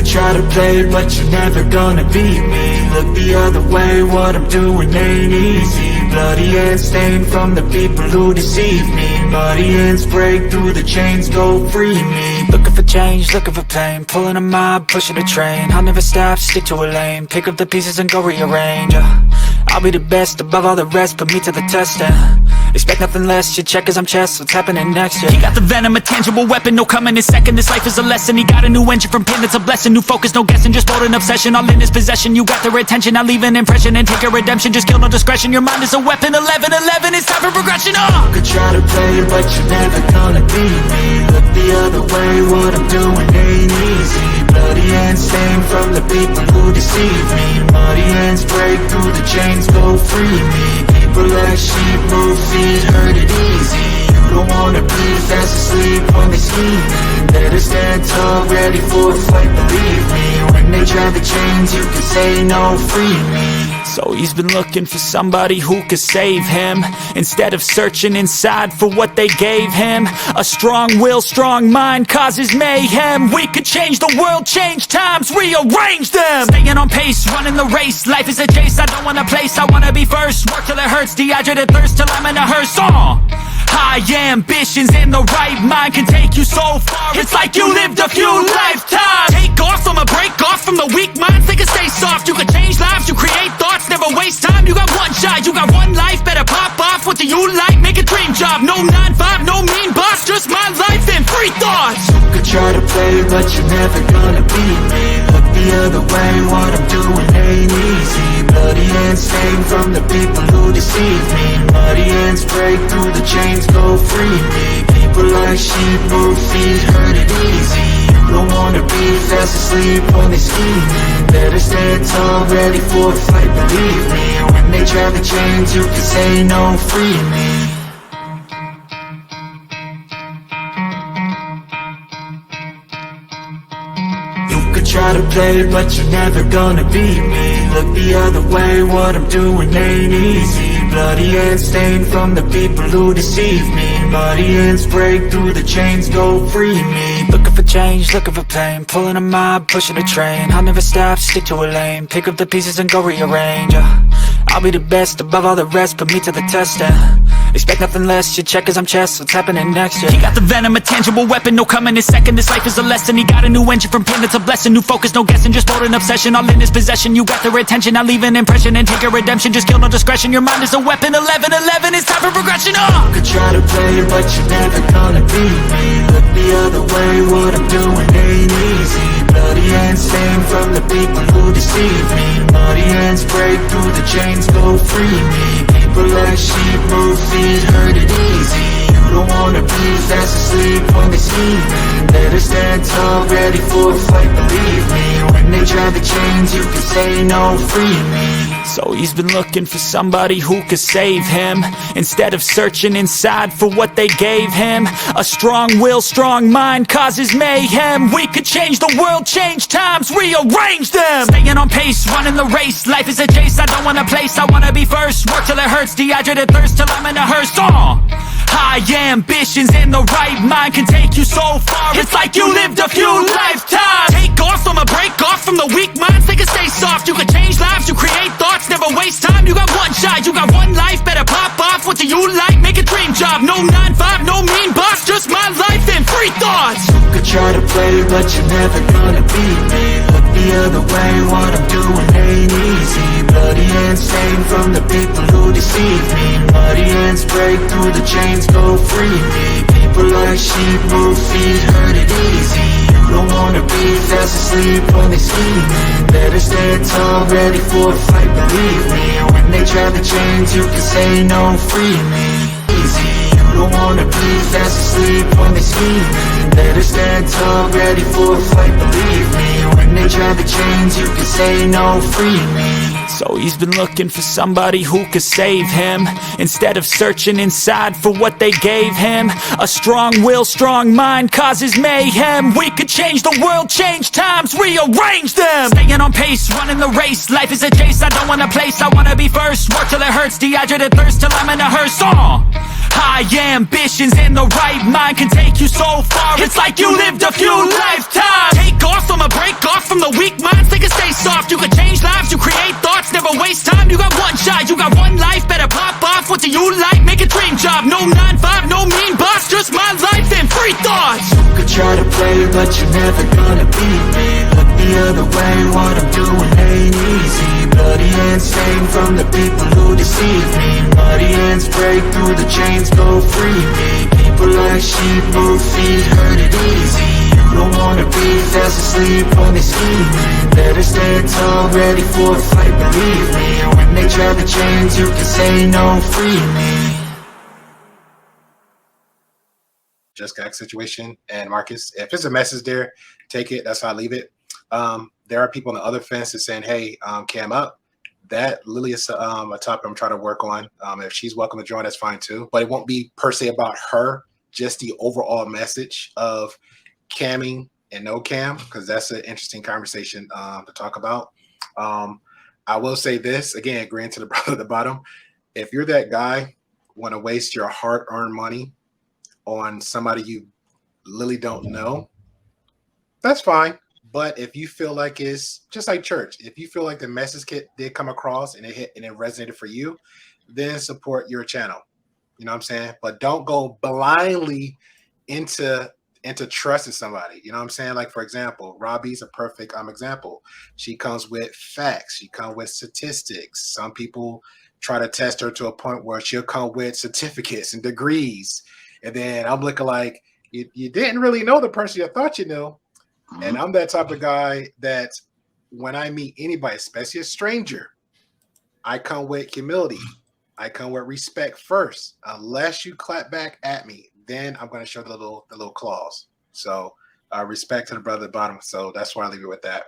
could try to play, but you're never gonna beat me. Look the other way, what I'm doing ain't easy. Bloody hands stained from the people who deceive me. Muddy hands break through the chains, go free me. Looking for change, looking for pain, pulling a mob, pushing a train. I'll never stop, stick to a lane, pick up the pieces and go rearrange. I'll be the best above all the rest, put me to the test and expect nothing less, your check is I'm chess, what's happening next, yeah. He got the venom, a tangible weapon, no coming in second. This life is a lesson, he got a new engine from pain, it's a blessing. New focus, no guessing, just bold and obsession. All in his possession, you got their attention. I'll leave an impression and take a redemption. Just kill, no discretion, your mind is a weapon. 11-11, it's time for progression, You could try to play, but you're never gonna beat me. Look the other way, what I'm doing ain't easy. Bloody hands stained from the people who deceive me. Muddy hands break through the chains, go free me. People like sheep move feet, hurt it easy. You don't wanna be fast asleep when they scheming. Better stand tall, ready for a fight, believe me. When they try the chains, you can say no, free me. So he's been looking for somebody who could save him, instead of searching inside for what they gave him. A strong will, strong mind causes mayhem. We could change the world, change times, rearrange them. Staying on pace, running the race. Life is a chase, I don't want a place, I wanna be first. Work till it hurts, dehydrated thirst till I'm in a hearse. High ambitions in the right mind can take you so far. It's like you lived a few lifetimes. Take off, I'ma break off from the weak minds. They can stay soft, you can change lives, you create thoughts. Never waste time, you got one shot, you got one life. Better pop off, what do you like? Make a dream job, no 9-5, no mean boss. Just my life and free thoughts. You could try to play, but you're never gonna beat me. Look the other way, what I'm doing ain't easy. Bloody hands stained from the people who deceive me. Muddy hands break through the chains, go free me. People like sheep move feet, hurt it easy. You don't wanna be fast asleep when they scheming. Better stand tall, ready for a fight, believe me. When they try the chains, you can say no, free me. You could try to play, but you're never gonna beat me. Look the other way, what I'm doing ain't easy. Bloody hands stained from the people who deceive me. Muddy hands break through the chains, go free me. Looking for change, looking for pain, pulling a mob, pushing a train. I'll never stop, stick to a lane, pick up the pieces and go rearrange. I'll be the best above all the rest, put me to the test and expect nothing less, your check is I'm chess, what's happening next, yeah. He got the venom, a tangible weapon, no coming in second. This life is a lesson, he got a new engine from pain, it's a blessing. New focus, no guessing, just bold and obsession. All in his possession, you got their attention. I'll leave an impression and take a redemption. Just kill, no discretion, your mind is a weapon. 11-11, it's time for progression, You could try to play, but you're never gonna beat me. Look the other way, what I'm doing ain't easy. Bloody hands stained from the people who deceive me. Muddy hands break through the chains, go free me. People like sheep move feet, hurt it easy. You don't wanna be fast asleep when they scheming. Better stand tall, ready for a fight, believe me. When they try the chains, you can say no, free me. So he's been looking for somebody who could save him, instead of searching inside for what they gave him. A strong will, strong mind causes mayhem. We could change the world, change times, rearrange them. Staying on pace, running the race. Life is a chase, I don't want a place, I wanna be first. Work till it hurts, dehydrated thirst till I'm in a hearse. High ambitions in the right mind can take you so far. It's like you lived a few lifetimes. Take off, I'ma break off from the weak minds. They can stay soft, you can change lives, you create thoughts. Never waste time, you got one shot, you got one life. Better pop off, what do you like? Make a dream job, no 9-5, no mean boss. Just my life and free thoughts. You could try to play, but you're never gonna beat me. Look the other way, what I'm doing ain't easy. Bloody hands stained from the people who deceive me. Muddy hands break through the chains, go free me. People like sheep move feet, hurt it easy. You don't wanna be fast asleep when they scheming. Better stand tall, ready for a fight, believe me. When they try the chains, you can say no, free me. Easy. You don't wanna be fast asleep when they scheming. Better stand tall, ready for a fight, believe me. When they try the chains, you can say no, free me. So he's been looking for somebody who could save him, instead of searching inside for what they gave him. A strong will, strong mind causes mayhem. We could change the world, change times, rearrange them. Staying on pace, running the race. Life is a chase, I don't want a place, I wanna be first. Work till it hurts, dehydrated thirst till I'm in a hearse. High ambitions and the right mind can take you so far. It's like you lived a few lifetimes. Take off from a break off from the weak minds. They can stay soft. You can change lives. You create thoughts. Never waste time. You got one shot. You got one life. Better pop off. What do you like? Make a dream job. No 9-5. No mean boss. Just my life and free thoughts. You could try to play, but you're never gonna beat me. Look the other way, what I'm doing ain't easy. Bloody hands stained from the people who deceive me. Muddy hands break through the chains, go free me. People like sheep move feet, hurt it easy. You don't wanna be fast asleep on this scheming. Better stand tall, ready for a fight, believe me. And when they try the chains, you can say no, free me. Just got situation. And Marcus, if there's a message there, take it. That's how I leave it. There are people on the other fence that's saying, hey, Cam up. That literally is a topic I'm trying to work on. If she's welcome to join, that's fine too. But it won't be per se about her, just the overall message of camming and no cam, because that's an interesting conversation to talk about. I will say this, again, agreeing to the brother at the bottom. If you're that guy, want to waste your hard-earned money on somebody you literally don't know, that's fine. But if you feel like it's just like church, if you feel like the message did come across and it hit and it resonated for you, then support your channel. You know what I'm saying? But don't go blindly into trusting somebody. You know what I'm saying? Like, for example, Robbie's a perfect example. She comes with facts. She comes with statistics. Some people try to test her to a point where she'll come with certificates and degrees. And then I'm looking like, you didn't really know the person you thought you knew. And I'm that type of guy that when I meet anybody, especially a stranger, I come with humility. I come with respect first. Unless you clap back at me, then I'm going to show the little claws. So respect to the brother at the bottom. So that's why I leave it with that.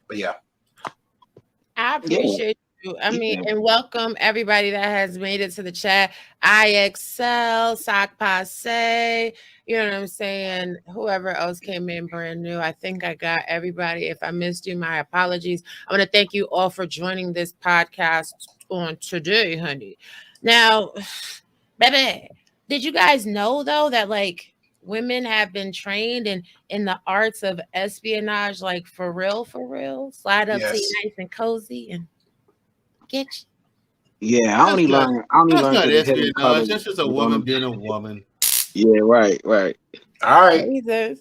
But yeah. I appreciate you. I mean, and welcome everybody that has made it to the chat. IXL, Sock Passe, you know what I'm saying? Whoever else came in brand new. I think I got everybody. If I missed you, my apologies. I want to thank you all for joining this podcast on today, honey. Now, baby, did you guys know though that like women have been trained in the arts of espionage, like for real? Slide up to you nice and cozy and get you. Yeah, I only learned. That's not espionage. That's just a woman being a woman. Yeah, right. All right. Jesus.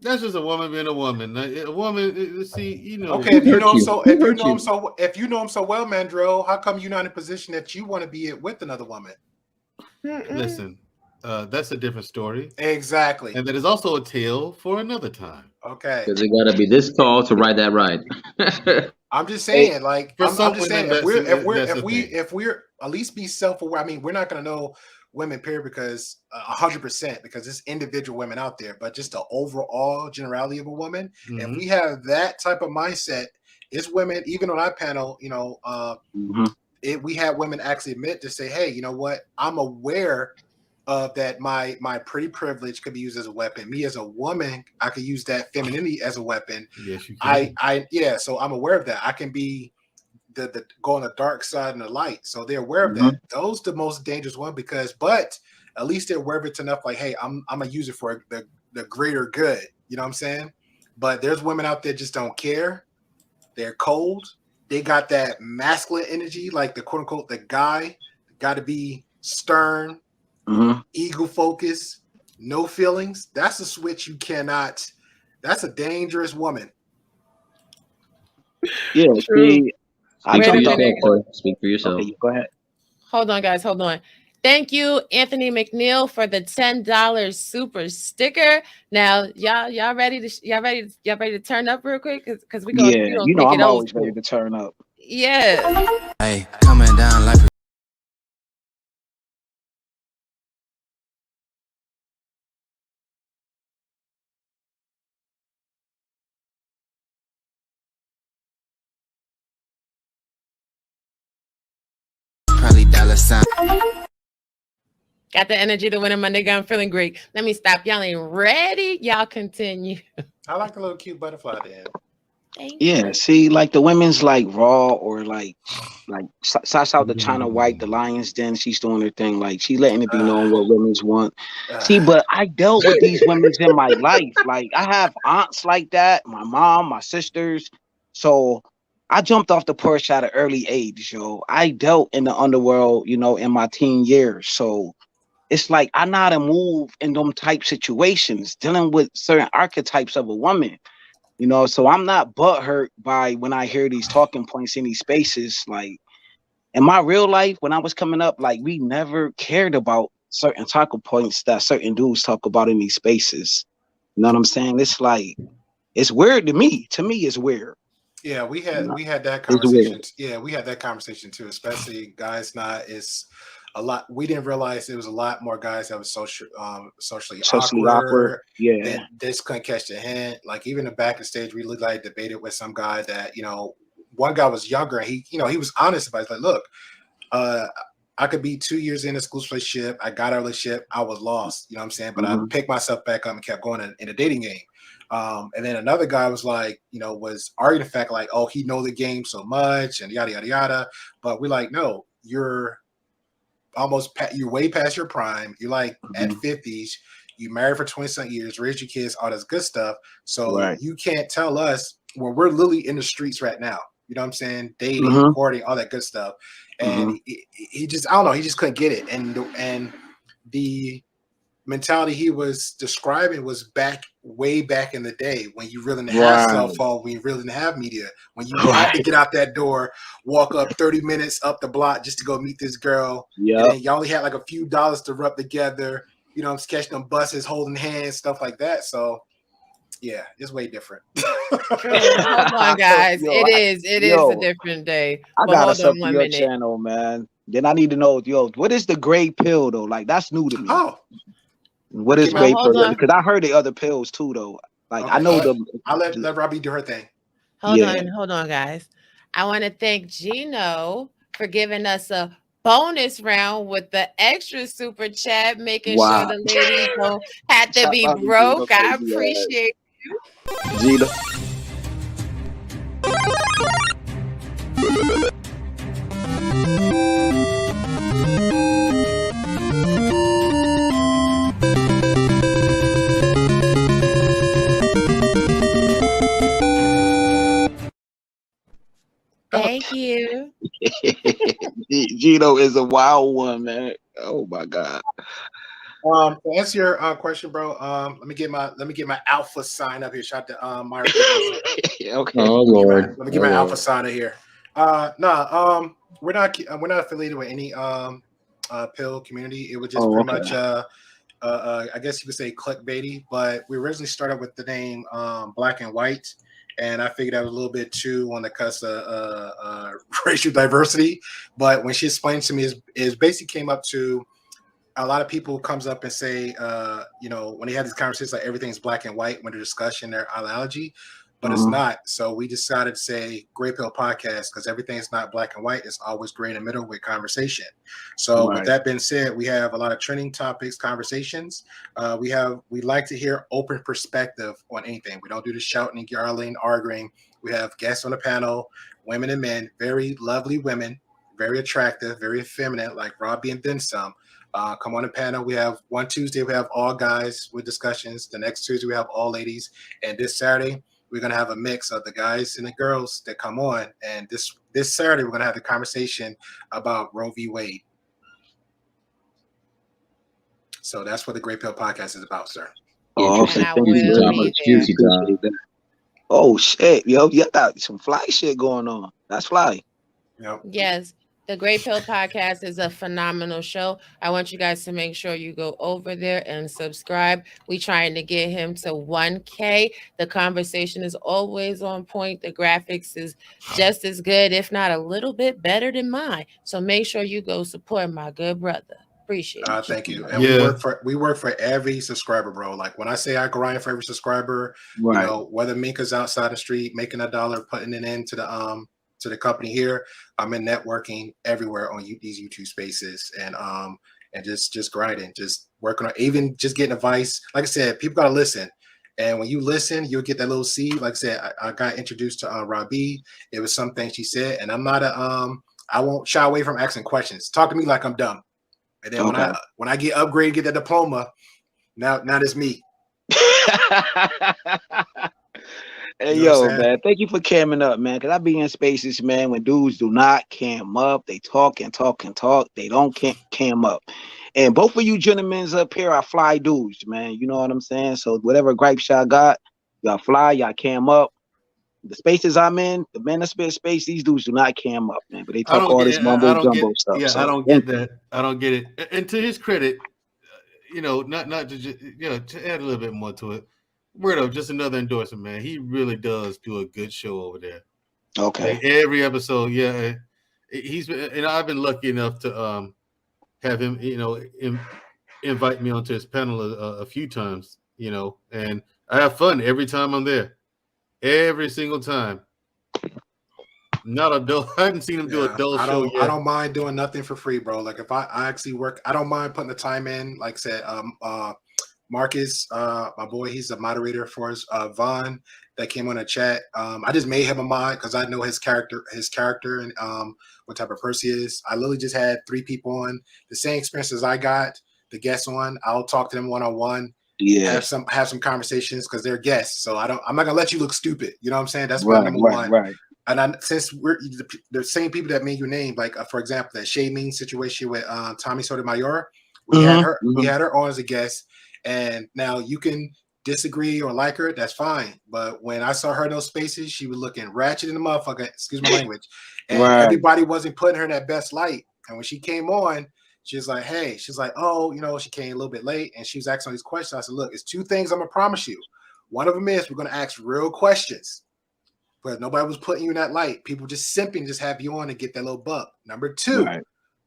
That's just a woman being a woman. A woman, see, you know. Okay, if you know him so well, Mandro, how come you're not in a position that you want to be with another woman? Listen, that's a different story. Exactly. And that is also a tale for another time. Okay. Because it gotta be this tall to ride that ride. I'm just saying, like, I'm just saying, if we're at least be self-aware. I mean, we're not gonna know women, period, because 100%, because there's individual women out there, but just the overall generality of a woman. If we have that type of mindset, it's women, even on our panel, you know, we have women actually admit to say, hey, you know what? I'm aware of that. My pretty privilege could be used as a weapon. Me as a woman, I could use that femininity as a weapon. Yes, you can. So I'm aware of that. I can be the go on the dark side and the light. So they're aware of that. Those the most dangerous one but at least they're aware of it enough. Like, hey, I'm gonna use it for the greater good. You know what I'm saying? But there's women out there just don't care. They're cold. They got that masculine energy, like the quote unquote the guy got to be stern, ego focused, no feelings. That's a switch you cannot. That's a dangerous woman. Yeah, see, Speak for yourself. Okay, go ahead. Hold on, guys. Hold on. Thank you, Anthony McNeil, for the $10 super sticker. Now, y'all ready to turn up real quick? Because we gonna you know I'm always ready to turn up. Yeah. Hey, coming down like probably $sign. Got the energy to win him, my nigga. I'm feeling great. Let me stop. Y'all ain't ready. Y'all continue. I like the little cute butterfly there. Thank Yeah, you. see, like the women's like Raw or like shouts out to China White, the Lions Den. She's doing her thing. Like she letting it be known what women's want. See, but I dealt with these women's in my life. Like I have aunts like that, my mom, my sisters. So I jumped off the porch at an early age, yo. I dealt in the underworld, in my teen years. So it's like I know how to move in them type situations, dealing with certain archetypes of a woman. So I'm not butthurt by when I hear these talking points in these spaces. Like in my real life, when I was coming up, like we never cared about certain talking points that certain dudes talk about in these spaces. You know what I'm saying? It's like it's weird to me. To me, it's weird. Yeah, we had that It's weird. conversation. Yeah, we had that conversation too. Especially guys, it's a lot. We didn't realize there was a lot more guys that was socially Socially awkward. awkward. Yeah. That this couldn't catch the hint. Like even the back of stage, we looked like debated with some guy that one guy was younger and he was honest about it. He's like, look, I could be 2 years in a exclusive relationship. I got a relationship. I was lost. You know what I'm saying? But I picked myself back up and kept going in a dating game. And then another guy was like, was arguing the fact like, oh, he know the game so much and yada, yada, yada. But we're like, no, you're you're way past your prime. You're like at 50s, you married for 20-something years, raised your kids, all this good stuff. So you can't tell us when we're literally in the streets right now. You know what I'm saying? Dating, courting, all that good stuff. And he just, I don't know, he just couldn't get it. And the mentality he was describing was way back in the day when you really didn't have cell phone, when you really didn't have media, when you had to get out that door, walk up 30 minutes up the block just to go meet this girl. Yeah. And then you only had like a few dollars to rub together, catching them buses, holding hands, stuff like that. So yeah, it's way different. Hold on, guys. It is a different day. I gotta sub to your channel, man. Then I need to know, what is the gray pill though? Like that's new to me. Oh. What is gray pill? Because I heard the other pills too, though. Like I know I'll let Robbie do her thing. Hold on, guys. I want to thank Gino for giving us a bonus round with the extra super chat, making sure the ladies don't have to be broke. I appreciate you, Gino. Thank you. Gino is a wild one, man. Oh my God. To answer your question, bro. Let me get my alpha sign up here. Shout out to Myra. Okay. Oh Lord. Let me get my alpha sign up here. We're not affiliated with any pill community. It was just pretty much I guess you could say clickbaity, but we originally started with the name Black and White. And I figured that was a little bit too on the cusp of racial diversity. But when she explained to me, it basically came up to a lot of people comes up and say, when they have these conversations, like everything's black and white when they're discussing their ideology, but it's not. So we decided to say Gray Pill Podcast because everything is not black and white. It's always gray in the middle with conversation. So with that being said, we have a lot of trending topics, conversations. We like to hear open perspective on anything. We don't do the shouting, yelling, arguing. We have guests on the panel, women and men, very lovely women, very attractive, very feminine, like Robbie and then some. Come on the panel. We have one Tuesday, we have all guys with discussions. The next Tuesday, we have all ladies. And this Saturday, we're going to have a mix of the guys and the girls that come on. And this Saturday, we're going to have the conversation about Roe v. Wade. So that's what the Gray Pill Podcast is about, sir. Oh, shit. Yo, you got some fly shit going on. That's fly. Yep. Yes. The Gray Pill Podcast is a phenomenal show. I want you guys to make sure you go over there and subscribe. We're trying to get him to 1K. The conversation is always on point. The graphics is just as good, if not a little bit better than mine. So make sure you go support my good brother. Appreciate it. Thank you. And we work for every subscriber, bro. Like when I say I grind for every subscriber, whether Minka's outside the street making $1, putting it into the company here, I'm in networking everywhere on these YouTube spaces and just grinding, just working on even just getting advice. Like I said, people gotta listen. And when you listen, you'll get that little seed. Like I said, I got introduced to Robbie. It was some things she said, and I'm not I won't shy away from asking questions. Talk to me like I'm dumb. And then when I get upgraded, get that diploma, now it's me. Hey, yo, man, thank you for camming up, man. Because I be in spaces, man, when dudes do not cam up. They talk and talk and talk. They don't cam up. And both of you gentlemen up here are fly dudes, man. You know what I'm saying? So whatever gripes y'all got, y'all fly, y'all cam up. The spaces I'm in, the men of space, these dudes do not cam up, man. But they talk all this mumbo jumbo stuff. Yeah, so, I don't get that. I don't get it. And to his credit, you know, not to just, you know, to add a little bit more to it. Word up, just another endorsement, man. He really does do a good show over there. Okay. Like every episode, yeah. He's been, and I've been lucky enough to have him, you know, invite me onto his panel a few times, you know, and I have fun every time I'm there. Every single time. Not a dull. I haven't seen him do a dull show yet. I don't mind doing nothing for free, bro. Like if I actually work, I don't mind putting the time in. Like I said, Marcus, my boy, he's a moderator for us. Vaughn, that came on the chat. I just made him a mod because I know his character, and what type of person he is. I literally just had 3 people on the same experience as I got the guests on. I'll talk to them one-on-one. Yeah, have some conversations because they're guests. So I'm not gonna let you look stupid. You know what I'm saying? That's my number one. Right. And since we're the same people that made your name, like for example, that Shay Ming situation with Tommy Sotomayor, we had her on as a guest, and now you can disagree or like her, that's fine. But when I saw her in those spaces, she was looking ratchet in the motherfucker. Excuse my language, and everybody wasn't putting her in that best light. And when she came on, she was like, hey, she's like, oh, you know, she came a little bit late and she was asking all these questions. I said, look, it's 2 things I'm gonna promise you. One of them is we're gonna ask real questions, but nobody was putting you in that light. People just simping, just have you on and get that little buck. Number 2,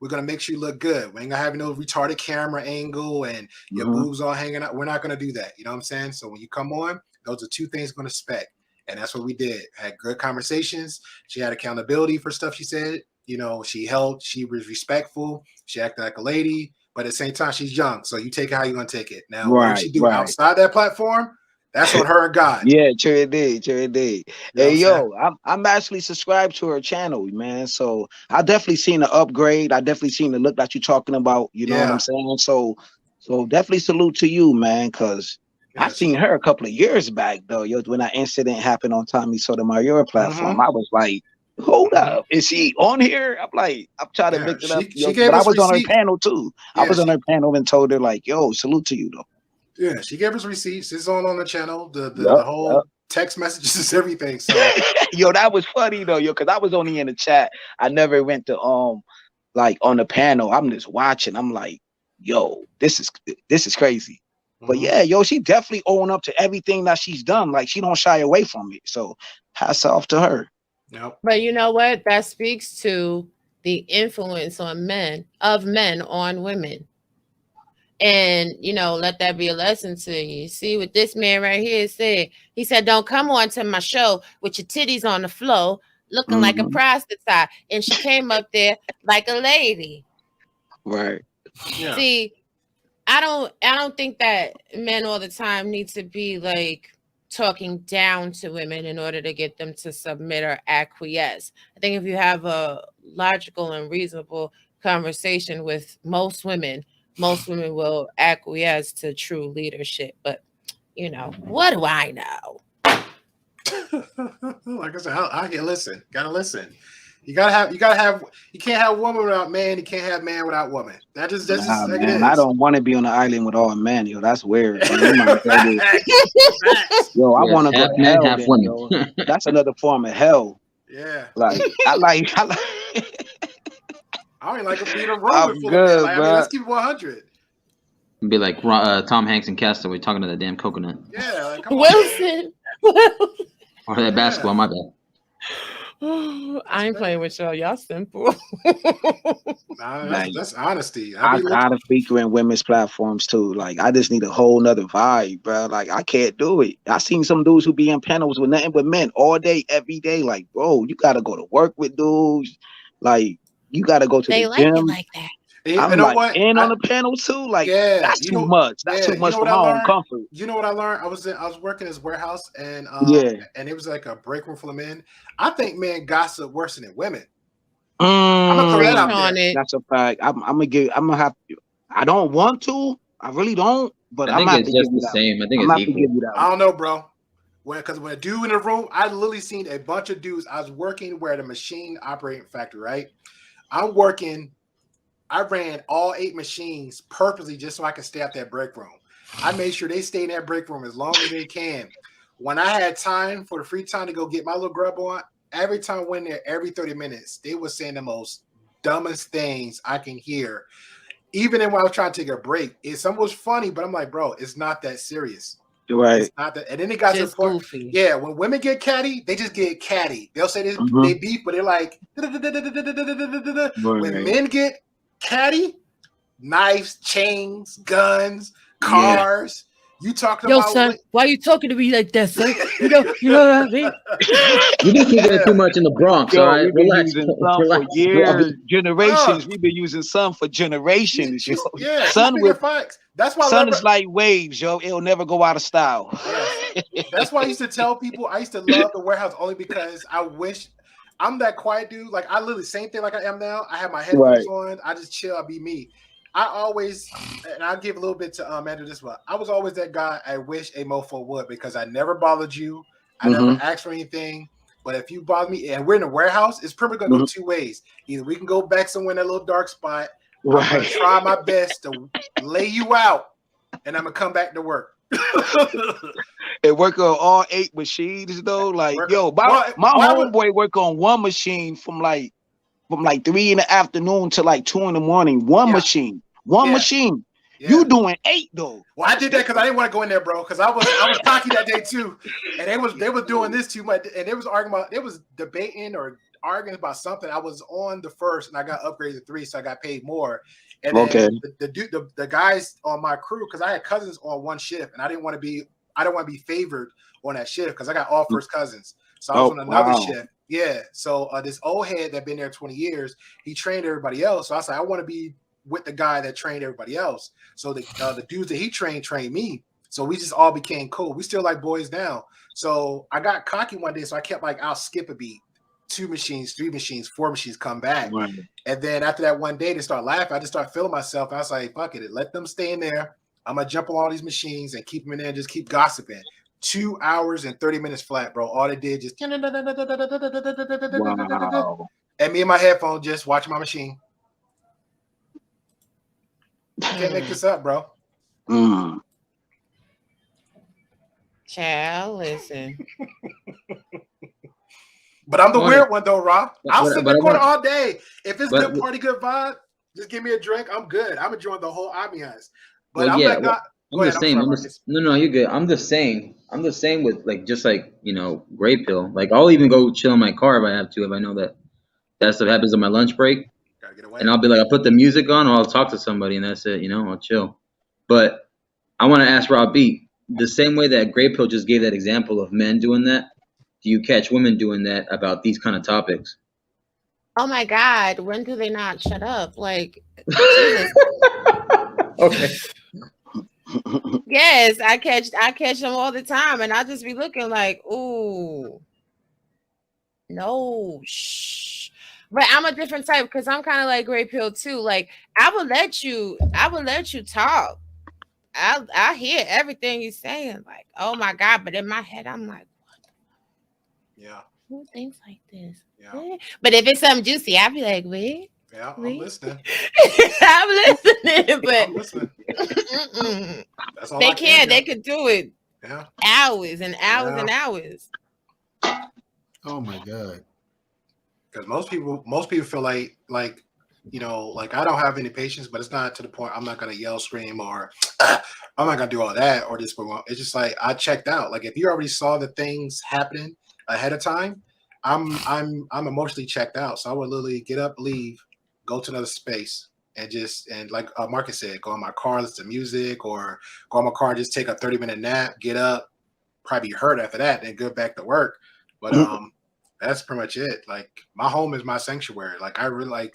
we're gonna make sure you look good. We ain't gonna have no retarded camera angle and your boobs all hanging out. We're not gonna do that. You know what I'm saying? So when you come on, those are 2 things we're gonna expect. And that's what we did. Had good conversations. She had accountability for stuff she said. You know, she was respectful. She acted like a lady, but at the same time, she's young. So you take it how you're going to take it. Now, what she do outside that platform, that's on her and God. Yeah, sure it did. Hey, yo, I'm actually subscribed to her channel, man. So I definitely seen the upgrade. I definitely seen the look that you're talking about. You know what I'm saying? So definitely salute to you, man, because I seen her a couple of years back, though. Yo, when that incident happened on Tommy Sotomayor platform, I was like, hold up, is she on here? I'm like, I'm trying to mix it up. But I was on her panel too. I was on her panel and told her like, yo, salute to you though. Yeah, she gave us receipts. It's on the channel. The whole text messages, everything. So yo, that was funny though, yo, because I was only in the chat. I never went to like on the panel. I'm just watching. I'm like, yo, this is crazy. But yeah, yo, she definitely own up to everything that she's done. Like she don't shy away from it. So hats off to her. Nope. But you know what? That speaks to the influence on men on women. And, you know, let that be a lesson to you. See what this man right here said. He said, don't come on to my show with your titties on the floor looking like a prostitute. And she came up there like a lady. Right. Yeah. See, I don't think that men all the time need to be like talking down to women in order to get them to submit or acquiesce. I think if you have a logical and reasonable conversation with most women will acquiesce to true leadership. But you know, what do I know? Like I said, I can listen. Gotta listen. You can't have woman without man. You can't have man without woman. That's just man, I don't want to be on the island with all men, yo. That's weird. Yo, I want to go to hell. Then, yo. That's another form of hell. Yeah. Like I like I ain't like a beat a room full of men. Like, I mean, let's keep it 100. Be like Tom Hanks and Castaway talking to that damn coconut. Yeah, like, come Wilson. Or that basketball, my bad. I ain't playing with y'all. Y'all simple. That's honesty. I gotta frequent women's platforms too. Like I just need a whole nother vibe, bro. Like I can't do it. I seen some dudes who be in panels with nothing but men all day, every day. Like, bro, you gotta go to work with dudes. Like you gotta go to the gym. Like that. And I'm you know like what? in on the panel too. Like that's You too know, much. That's too you much know for what I my own learned? comfort. You know what I learned? I was working in this warehouse, and Yeah. and it was like a break room full of men. I think men gossip worse than women. I'm gonna throw that Preach out on there. it. That's a fact. I'm gonna have to. I don't want to. I really don't. But I I'm think gonna have it's to give just you the that. same. I think I'm it's gonna have to give equal. you that. I don't know, bro. Because when a dude in the room, I literally seen a bunch of dudes. I was working where the machine operating factory, right? I'm working. I ran all 8 machines purposely just so I could stay out that break room. I made sure they stay in that break room as long as they can. When I had time for the free time to go get my little grub on, every time I went there, every 30 minutes, they were saying the most dumbest things I can hear. Even when I was trying to take a break, some was funny, but I'm like, bro, it's not that serious. Right. It's not that. And then it got to the point. Goofy. Yeah, when women get catty, they just get catty. They'll say this, they beef, but they're like, when men get catty, knives, chains, guns, cars. You talking Yo, about son, why are you talking to me like that, son? You know what I mean? You been kicking it too much in the Bronx, all Yo, right? we've been Relax, using some for relax, years, generations. Oh. We've been using some for generations, yo. Yeah, Son speaking with of facts. That's why I Sun love is like waves, yo. It'll never go out of style. Yes. That's why I used to tell people I used to love the warehouse only because I wish I'm that quiet dude. Like I literally same thing like I am now. I have my headphones on. I just chill. I be me. I always, and I'll give a little bit to Andrew this one. I was always that guy I wish a mofo would because I never bothered you. I never asked for anything. But if you bother me and we're in a warehouse, it's probably gonna go 2 ways. Either we can go back somewhere in that little dark spot. I'm gonna try my best to lay you out, and I'm gonna come back to work. It work on all 8 machines though. Like my homeboy work on one machine from like 3 in the afternoon to like 2 in the morning. One machine. Machine. Yeah. You doing 8 though. Well, I did that because I didn't want to go in there, bro. Because I was cocky that day too, and they was doing this too much, and they was arguing about, they was debating or arguing about something. I was on the first, and I got upgraded to 3, so I got paid more. And then the guys on my crew, because I had cousins on one shift, and I don't want to be favored on that shift because I got all first cousins, so I was on another shift. Yeah, so this old head that been there 20 years, he trained everybody else. So I said I want to be with the guy that trained everybody else. So the dudes that he trained me. So we just all became cool. We still like boys now. So I got cocky one day, so I kept like, I'll skip a beat. 2 machines, 3 machines, 4 machines come back. Right. And then after that one day, they start laughing. I just start feeling myself. I was like, fuck it, let them stay in there. I'm gonna jump on all these machines and keep them in there and just keep gossiping. 2 hours and 30 minutes flat, bro. All they did just and me and my headphone just watching my machine. Can't make this up, bro. Child, listen. But I'm the weird one though, Rob. I'll sit in the corner all day. If it's good party, good vibe, just give me a drink. I'm good. I'm enjoying the whole ambiance. But I'm like, I'm the same. No, you're good. I'm the same. I'm the same with like just like Gray Pill. Like I'll even go chill in my car if I have to, if I know that stuff happens on my lunch break. Gotta get away. And I'll be like, I'll put the music on, or I'll talk to somebody, and that's it. I'll chill. But I want to ask Rob B, the same way that Gray Pill just gave that example of men doing that, do you catch women doing that about these kind of topics? Oh my God, when do they not shut up? Like, okay. Yes, I catch them all the time, and I just be looking like, ooh, no, shh. But I'm a different type because I'm kind of like Gray Pill too. Like I will let you talk. I hear everything you're saying. Like, oh my God, but in my head, I'm like, what? Who thinks like this? Yeah. But if it's something juicy, I'll be like, wait. Yeah, I'm listening. I'm listening, but I'm listening. That's all they can. They could do it. Yeah. Hours and hours and hours. Oh my God. Because most people feel like I don't have any patience, but it's not to the point I'm not gonna yell, scream, or I'm not gonna do all that, or just it's just like I checked out. Like if you already saw the things happening ahead of time, I'm emotionally checked out. So I would literally get up, leave, go to another space, and like Marcus said, go in my car, listen to music, or go in my car and just take a 30-minute nap, get up, probably be hurt after that, then go back to work. But that's pretty much it. Like my home is my sanctuary. Like I really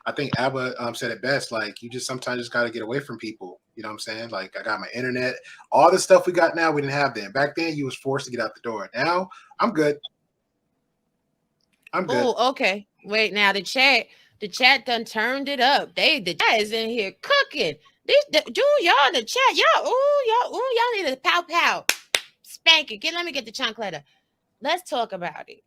I think Abba said it best. Like, you just sometimes just got to get away from people. You know what I'm saying? Like, I got my internet. All the stuff we got now, we didn't have then. Back then, you was forced to get out the door. Now, I'm good. I'm good. Oh, okay. Wait, now the chat done turned it up. The chat is in here cooking. Dude, y'all in the chat, y'all need a pow. Spank it. Let me get the chancleta. Let's talk about it.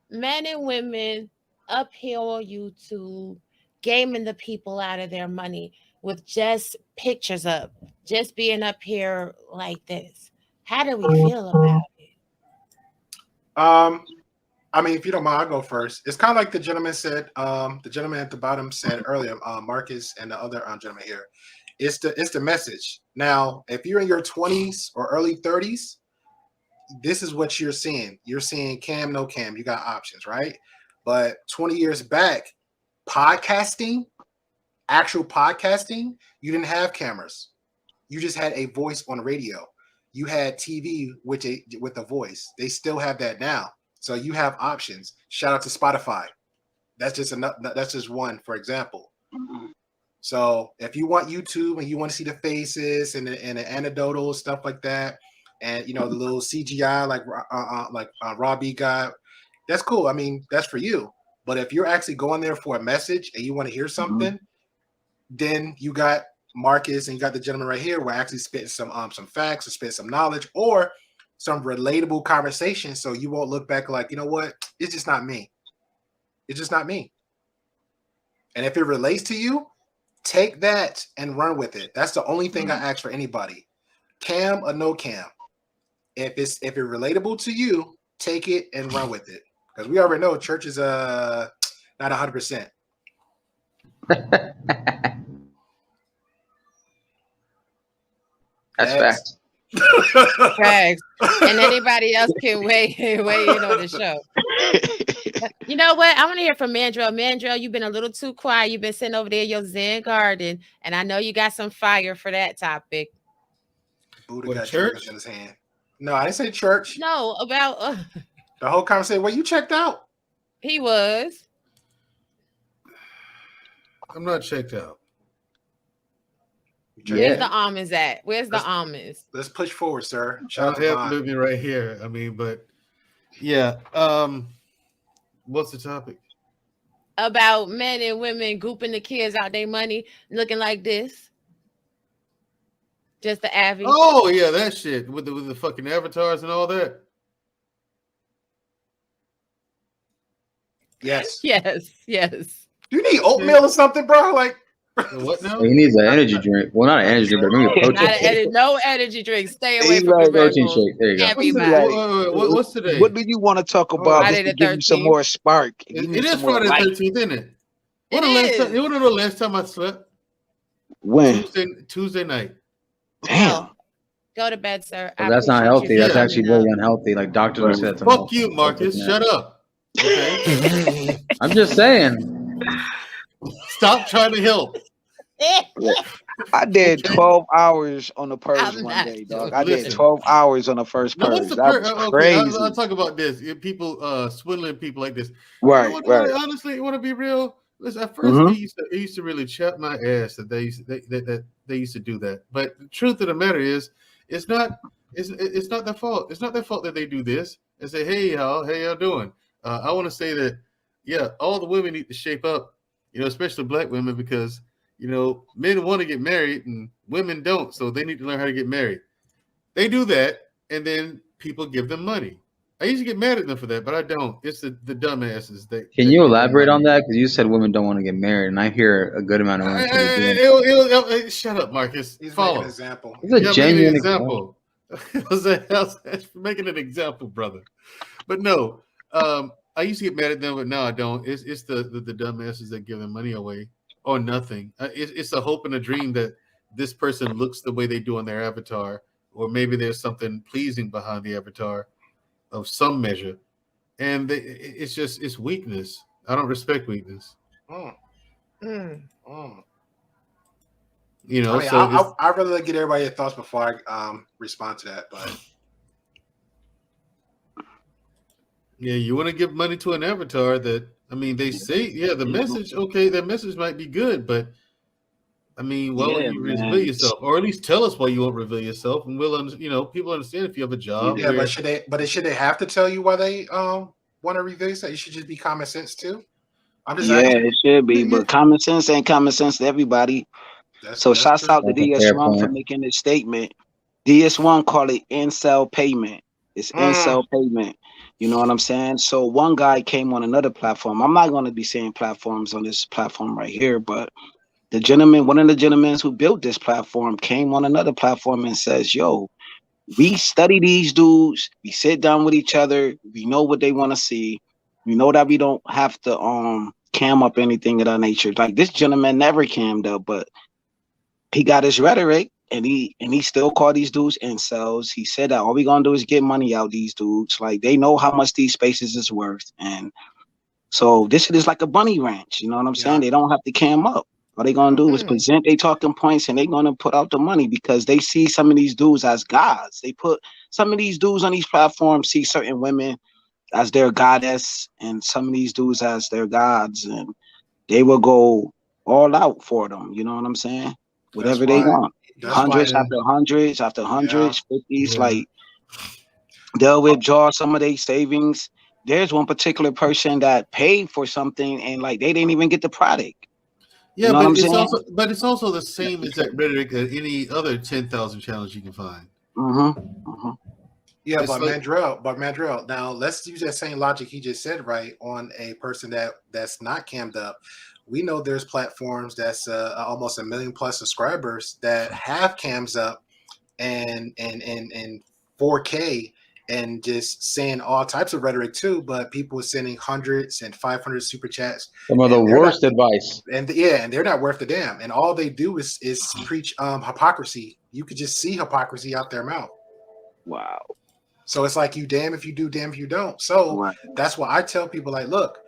Men and women up here on YouTube, gaming the people out of their money with just pictures up, just being up here like this. How do we feel about it? I mean, if you don't mind, I'll go first. It's kind of like the gentleman said. The gentleman at the bottom said earlier, Marcus and the other gentleman here. It's the message. Now, if you're in your 20s or early 30s, this is what you're seeing. You're seeing cam, no cam. You got options, right? But 20 years back, podcasting, actual podcasting, you didn't have cameras. You just had a voice on radio. You had TV with a voice. They still have that now. So you have options. Shout out to Spotify. That's just one, for example. So if you want YouTube and you want to see the faces and the anecdotal stuff like that, and the little CGI like Robbie got, that's cool. I mean, that's for you. But if you're actually going there for a message and you want to hear something, then you got Marcus and you got the gentleman right here. We're actually spitting some facts or spitting some knowledge or some relatable conversation, so you won't look back like, you know what, it's just not me. It's just not me. And if it relates to you, take that and run with it. That's the only thing I ask for anybody. Cam or no cam. If it's relatable to you, take it and run with it. Because we already know church is not 100%. That's facts. Facts. And anybody else can weigh in on the show. You know what? I want to hear from Mandrell. Mandrell, you've been a little too quiet. You've been sitting over there in your Zen garden, and I know you got some fire for that topic. Buddha got church in his hand. No, I didn't say church. No, about the whole conversation. Well, you checked out. He was. I'm not checked out. Where's the almonds at? Where's the almonds? Let's push forward, sir. Shout out to movie right here. I mean, but yeah. What's the topic? About men and women gooping the kids out their money, looking like this. Just the average. Oh yeah, that shit with the fucking avatars and all that. Yes. Yes. Do you need oatmeal or something, bro? Like. What now? He needs an energy drink. Well, not an energy drink, but maybe a protein shake. No energy drink. Stay away from the protein shake. There you go. What's today? What do you want to talk about? Friday the 13th. Give you some more spark. It is Friday the 13th, isn't it? You want to know the last time I slept? When? Tuesday night. Damn. Go to bed, sir. Well, that's not healthy. That's actually very unhealthy. Like doctors said. Fuck you, Marcus. Shut up. Okay. I'm just saying. Stop trying to help. I did 12 hours on the purge one day, dog. I did 12 hours on the first purge. What's the crazy. I'll talk about this. People swindling people like this. Right. Honestly, you want to be real? Listen, at first, it used to really chap my ass that they used to do that. But the truth of the matter is, it's not their fault. It's not their fault that they do this and say, "Hey y'all, how y'all doing?" I want to say that, yeah, all the women need to shape up, especially black women, because men want to get married and women don't, so they need to learn how to get married. They do that, and then people give them money. I used to get mad at them for that, but I don't. It's the dumbasses. Can you elaborate on that? Because you said women don't want to get married, and I hear a good amount of women. Shut up, Marcus. He's Follow. making an example. It's a genuine example. Making an example, brother. But no, I used to get mad at them, but now I don't. It's the dumbasses that give them money away. Or nothing. It's a hope and a dream that this person looks the way they do on their avatar, or maybe there's something pleasing behind the avatar of some measure, and it's weakness. I don't respect weakness. I'd rather get everybody's thoughts before I respond to that. But yeah, you want to give money to an avatar that I mean, they say, the message, okay, that message might be good, but I mean, why won't you reveal yourself, or at least tell us why you won't reveal yourself, and we'll, people understand if you have a job. Yeah, but should they have to tell you why they want to reveal yourself? It should just be common sense too. I'm just asking. It should be, but common sense ain't common sense to everybody. So shouts out to DS1 for making this statement. DS1 call it incel payment. It's incel payment. You know what I'm saying? So one guy came on another platform. I'm not going to be saying platforms on this platform right here, but one of the gentlemen who built this platform came on another platform and says, yo, we study these dudes. We sit down with each other. We know what they want to see. We know that we don't have to cam up anything of that nature. Like this gentleman never cammed up, but he got his rhetoric. And he still called these dudes incels. He said that all we gonna do is get money out these dudes. Like they know how much these spaces is worth. And so this shit is like a bunny ranch. You know what I'm saying? They don't have to cam up. All they gonna do is present their talking points and they gonna put out the money because they see some of these dudes as gods. They put some of these dudes on these platforms, see certain women as their goddess and some of these dudes as their gods. And they will go all out for them. You know what I'm saying? Whatever they want. Hundreds after hundreds after hundreds, 50s, like they'll withdraw some of their savings. There's one particular person that paid for something and like they didn't even get the product. Yeah, you know but it's also the same exact rhetoric as any other 10,000 challenge you can find. Yeah, but like, Mandrell, now let's use that same logic he just said, right, on a person that's not cammed up. We know there's platforms that's almost 1 million plus subscribers that have cams up and 4K and just saying all types of rhetoric too, but people are sending hundreds and 500 super chats. Some of the worst advice. And they're not worth a damn. And all they do is preach hypocrisy. You could just see hypocrisy out their mouth. Wow. So it's like you damn if you do, damn if you don't. So that's why I tell people like, look,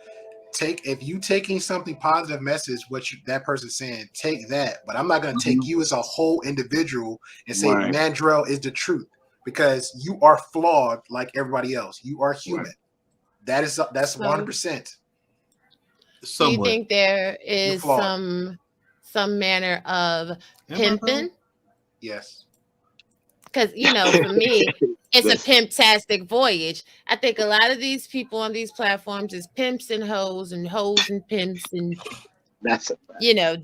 if you taking something positive message, that person's saying, take that. But I'm not going to take you as a whole individual and say Mandrell is the truth because you are flawed like everybody else. You are human. That's 100%. Do you think there is some manner of pimping? Yes. Because, for me, it's a pimptastic voyage. I think a lot of these people on these platforms is pimps and hoes and pimps and,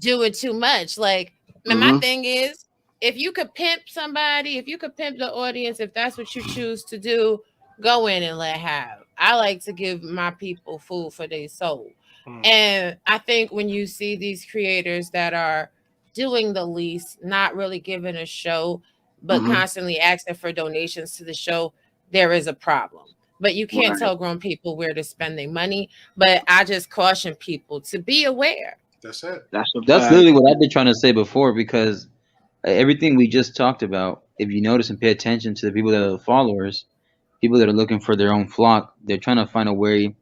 doing too much. Like, my thing is, if you could pimp somebody, if you could pimp the audience, if that's what you choose to do, go in and let have. I like to give my people food for their soul. And I think when you see these creators that are doing the least, not really giving a show, but constantly asking for donations to the show, there is a problem. But you can't tell grown people where to spend their money. But I just caution people to be aware. That's it. That's literally what I've been trying to say before, because everything we just talked about, if you notice and pay attention to the people that are the followers, people that are looking for their own flock, they're trying to find a way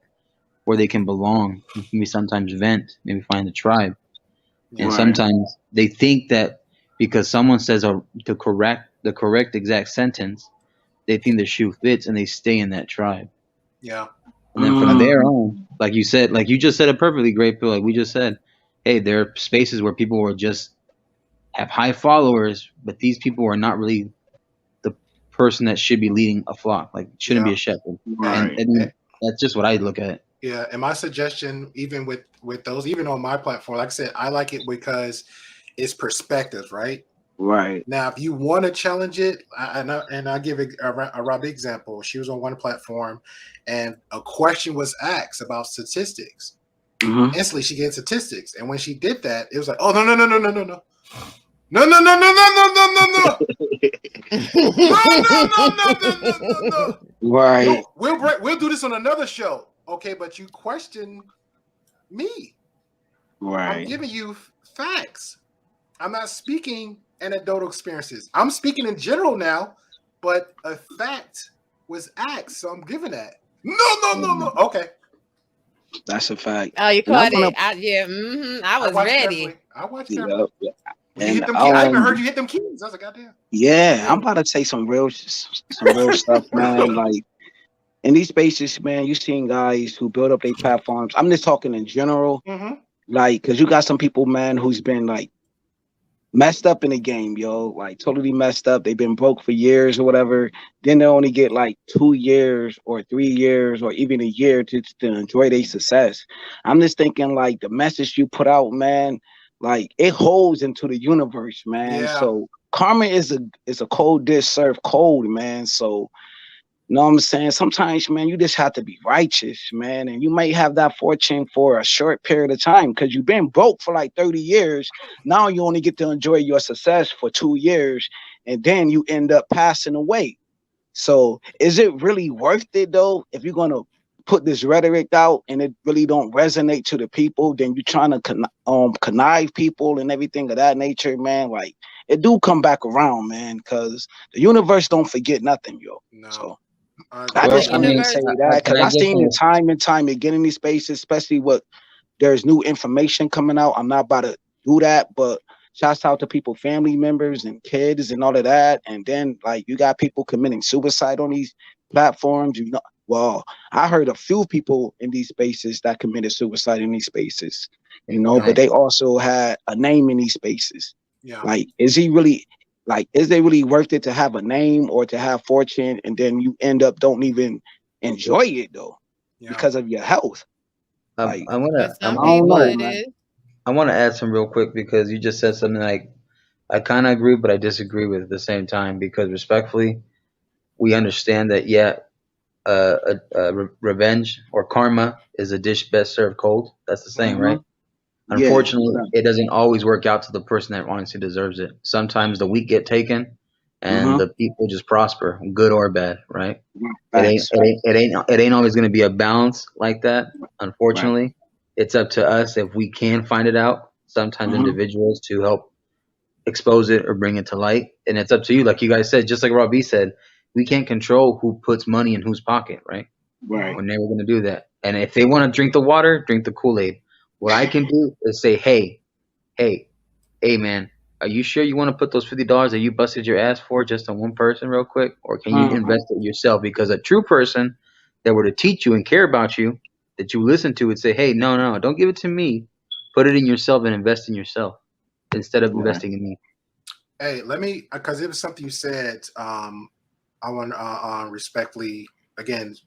where they can belong. Maybe sometimes vent, maybe find a tribe. And sometimes they think that because someone says the correct exact sentence, they think the shoe fits and they stay in that tribe. Yeah. And then from there on, like you said, like you just said it perfectly, Great Pill. Like we just said, hey, there are spaces where people will just have high followers, but these people are not really the person that should be leading a flock. Like shouldn't be a shepherd. And that's just what I look at. Yeah. And my suggestion, even with those, even on my platform, like I said, I like it because it's perspective, right? Right. Now, if you want to challenge it, and I'll give a Robbie example. She was on one platform and a question was asked about statistics. Instantly, she gave statistics. And when she did that, it was like, oh, no. No. Right. We'll do this on another show. Okay, but you question me. Right. I'm giving you facts. I'm not speaking anecdotal experiences. I'm speaking in general now, but a fact was asked, so I'm giving that. No. Okay. That's a fact. Oh, you caught it. I was ready. I watched that. And I even heard you hit them keys. I was like, goddamn. Yeah, I'm about to say some real stuff, man. Like, in these spaces, man, you seen guys who build up their platforms. I'm just talking in general, like, because you got some people, man, who's been like messed up in the game, yo, like totally messed up. They've been broke for years or whatever. Then they only get like 2 years or 3 years or even a year to enjoy their success. I'm just thinking like the message you put out, man, like it holds into the universe, man. Yeah. So karma is a cold dish served cold, man. So you know what I'm saying? Sometimes, man, you just have to be righteous, man. And you might have that fortune for a short period of time because you've been broke for like 30 years. Now you only get to enjoy your success for 2 years, and then you end up passing away. So is it really worth it, though, if you're going to put this rhetoric out and it really don't resonate to the people, then you're trying to connive people and everything of that nature, man? Like, it do come back around, man, because the universe don't forget nothing, yo. No. So I Well, just I wanted mean, to say I- that can because I I've get seen some- it time and time again in these spaces, especially there's new information coming out. I'm not about to do that, but shouts out to people, family members and kids and all of that. And then like you got people committing suicide on these platforms. You know, well, I heard a few people in these spaces that committed suicide in these spaces, you know, but they also had a name in these spaces. Yeah. Like, is it really worth it to have a name or to have fortune and then you end up don't even enjoy it though because of your health? Like, I want to. I don't know, man. I want to add some real quick because you just said something like I kind of agree, but I disagree with at the same time. Because respectfully, we understand that revenge or karma is a dish best served cold. That's the saying, right? Yeah. Unfortunately, it doesn't always work out to the person that honestly deserves it. Sometimes the weak get taken, and the people just prosper, good or bad, right? It ain't always going to be a balance like that. Unfortunately, it's up to us if we can find it out. Sometimes individuals to help expose it or bring it to light, and it's up to you. Like you guys said, just like Robbie said, we can't control who puts money in whose pocket, right? Right. We're never going to do that. And if they want to drink the water, drink the Kool-Aid. What I can do is say, hey, man, are you sure you want to put those $50 that you busted your ass for just on one person real quick? Or can you invest it yourself? Because a true person that were to teach you and care about you, that you listen to would say, hey, no, don't give it to me. Put it in yourself and invest in yourself instead of investing in me. Hey, let me, because it was something you said, I want to respectfully, again,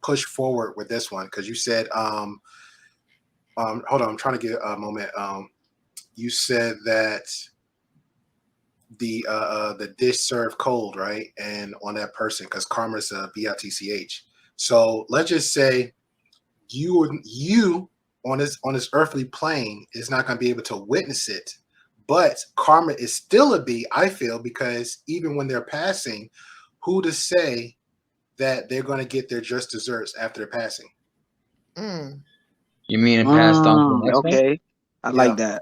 push forward with this one because you said, hold on, I'm trying to get a moment. You said that the dish served cold, right? And on that person, because karma's a BITCH. So let's just say you on this earthly plane is not going to be able to witness it, but karma is still a B, I feel, because even when they're passing, who to say that they're going to get their just desserts after they're passing? You mean it passed on to the next one? Okay. I like that.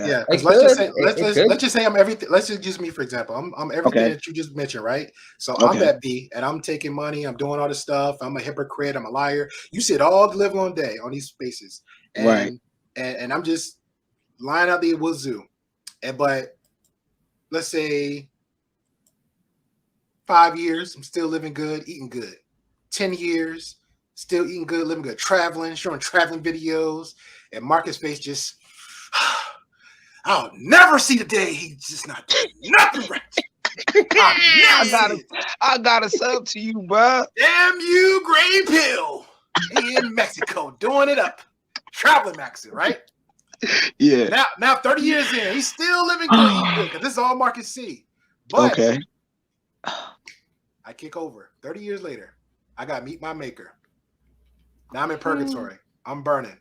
Yeah, because let's just say I'm everything. Let's just use me for example. I'm everything that you just mentioned, right? So I'm that B, and I'm taking money. I'm doing all this stuff. I'm a hypocrite. I'm a liar. You sit all the live long day on these spaces, and and I'm just lying out the wazoo. But let's say 5 years, I'm still living good, eating good. 10 years, still eating good, living good, traveling, showing traveling videos. And Marcus Face just, I'll never see the day he's just not doing nothing right. I got a sub to you, bro. Damn you, Gray Pill. He in Mexico doing it up. Traveling Maxi, right? Yeah. Now 30 years in, he's still living good because this is all Marcus see. But I kick over. 30 years later, I got to meet my maker. Now I'm in purgatory. I'm burning.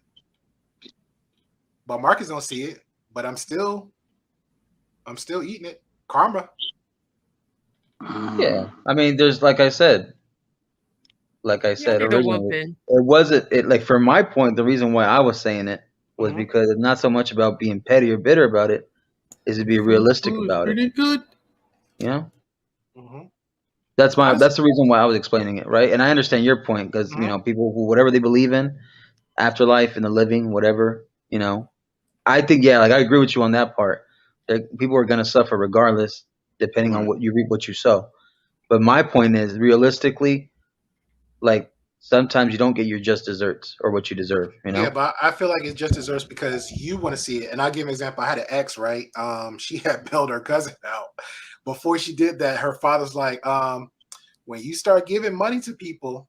But Marcus don't see it. But I'm still eating it. Karma. Yeah. I mean, there's like I said originally, it wasn't like from my point, the reason why I was saying it was because it's not so much about being petty or bitter about it, is to be realistic about it. Good. You know? That's the reason why I was explaining it, right? And I understand your point because you know, people who whatever they believe in, afterlife and the living, whatever, you know. I think like I agree with you on that part. People are gonna suffer regardless, depending on what you reap, what you sow. But my point is, realistically, like sometimes you don't get your just desserts or what you deserve. You know. Yeah, but I feel like it's just deserves because you want to see it. And I'll give an example. I had an ex, right? She had bailed her cousin out. Before she did that, her father's like, when you start giving money to people,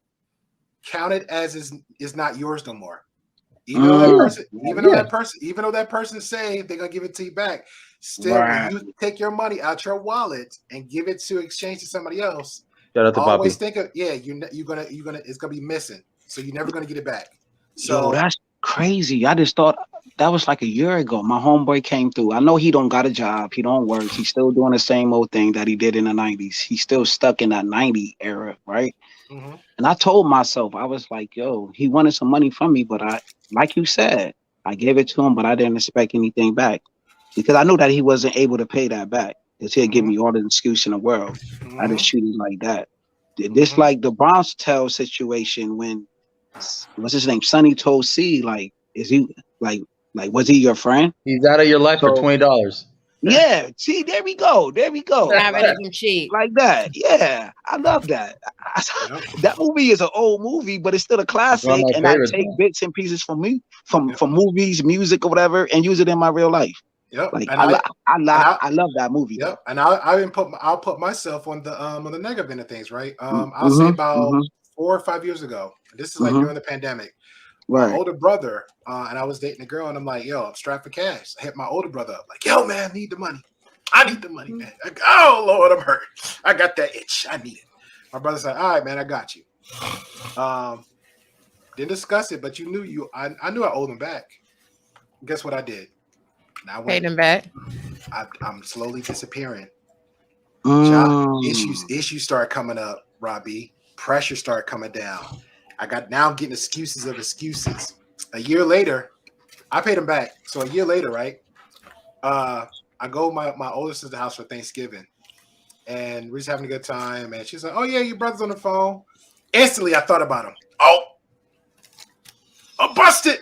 count it as is not yours no more. Even though that person say they're gonna give it to you back, still when you take your money out your wallet and give it to exchange to somebody else, Shout out to always Poppy. think of you're gonna it's gonna be missing. So you're never gonna get it back. So that's crazy. I just thought that was like a year ago. My homeboy came through. I know he don't got a job. He don't work. He's still doing the same old thing that he did in the 90s. He's still stuck in that 90 era, right? mm-hmm. And I told myself, I was like, yo, he wanted some money from me, but like you said, I gave it to him, but I didn't expect anything back because I knew that he wasn't able to pay that back because he'd give me all the excuse in the world. I just treat it like that. This like the Bronx Tale situation when what's his name? Sonny told C, like, is he like was he your friend? He's out of your life for $20. Yeah, see, there we go. Not ready to cheat. Like that. Yeah, I love that. That movie is an old movie, but it's still a classic. And I take bits and pieces from movies, music, or whatever, and use it in my real life. Yep. Like I love that movie. Yep. And I'll put myself on the negative end of things, right? I'll say about 4 or 5 years ago. This is like during the pandemic. Right. My older brother, and I was dating a girl, and I'm like, yo, I'm strapped for cash. I hit my older brother up, like, yo, man, I need the money. I need the money, man. Oh, Lord, I'm hurt. I got that itch. I need it. My brother's like, all right, man, I got you. Didn't discuss it, but I knew I owed him back. Guess what I did? Paid him back. I'm slowly disappearing. Mm. Issues start coming up, Robbie. Pressure started coming down. I'm getting excuses. A year later, I paid him back. So a year later, right? I go to my older sister's house for Thanksgiving, and we're just having a good time. And she's like, "Oh yeah, your brother's on the phone." Instantly, I thought about him. Oh, I'm busted.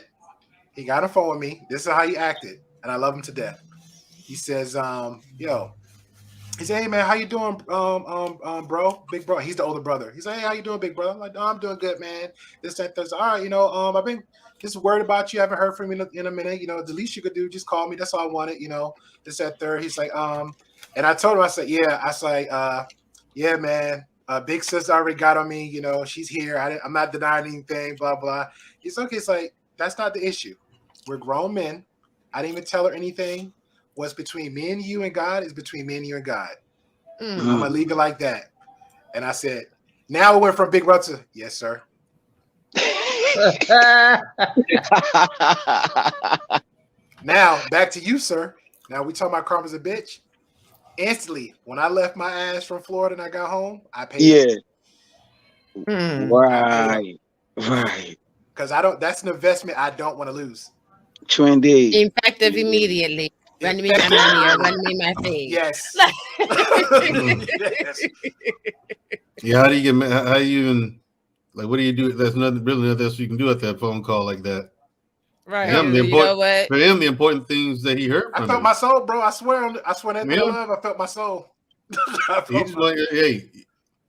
He got on the phone with me. This is how he acted, and I love him to death. He says, "Yo." He said, "Hey man, how you doing, bro? Big bro." He's the older brother. He's like, "Hey, how you doing, big brother?" I'm like, "Oh, I'm doing good, man. This, that, that's all right. I've been just worried about you. I haven't heard from you in a minute. The least you could do, just call me. That's all I wanted. This, that, third." He's like, and I told him, I said, "Yeah." I was like, "Yeah, man. Big sister already got on me. She's here. I'm not denying anything. Blah blah." He's okay. It's like that's not the issue. We're grown men. I didn't even tell her anything. What's between me and you and God is between me and you and God. I'm gonna leave it like that. And I said, now it went from big brother to yes, sir. Now back to you, sir. Now we talking about karma's a bitch. Instantly, when I left my ass from Florida and I got home, I paid. Yeah. Right. Because that's an investment I don't want to lose. True indeed. Effective immediately. Run me my money or run me my thing. Yes. Yes. Yeah, how do you even like what do you do? There's nothing else you can do at that phone call like that. Right. For him, the important things that he heard from I felt my soul, bro. I swear that love, I felt my soul. He's like, hey,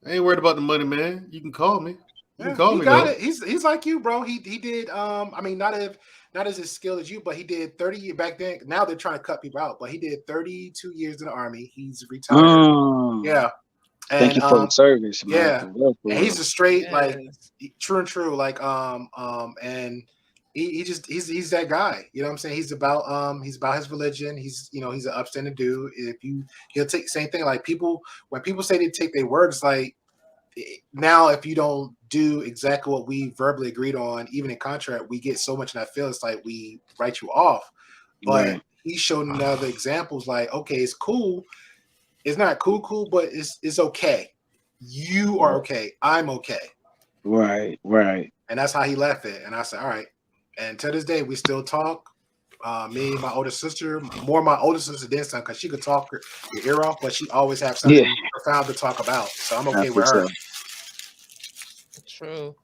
I ain't worried about the money, man. You can call me. You can call me. Got it. He's like you, bro. He did not as skilled as you, but he did 30 years back then. Now they're trying to cut people out, but he did 32 years in the Army. He's retired. Yeah. And, thank you for the service, man. Yeah. And he's a straight, like true and true. Like, and he's that guy. You know what I'm saying? He's about his religion. He's an upstanding dude. He'll take same thing. Like when people say they take their words, like now if you don't do exactly what we verbally agreed on, even in contract, we get so much in that feel it's like we write you off. But he showed another examples like, okay, it's cool. It's not cool, but it's okay. You are okay. I'm okay. Right. And that's how he left it. And I said, all right. And to this day, we still talk. Me, my older sister, more my older sister than son, because she could talk your ear off, but she always have something profound to talk about. So I'm okay with her. True.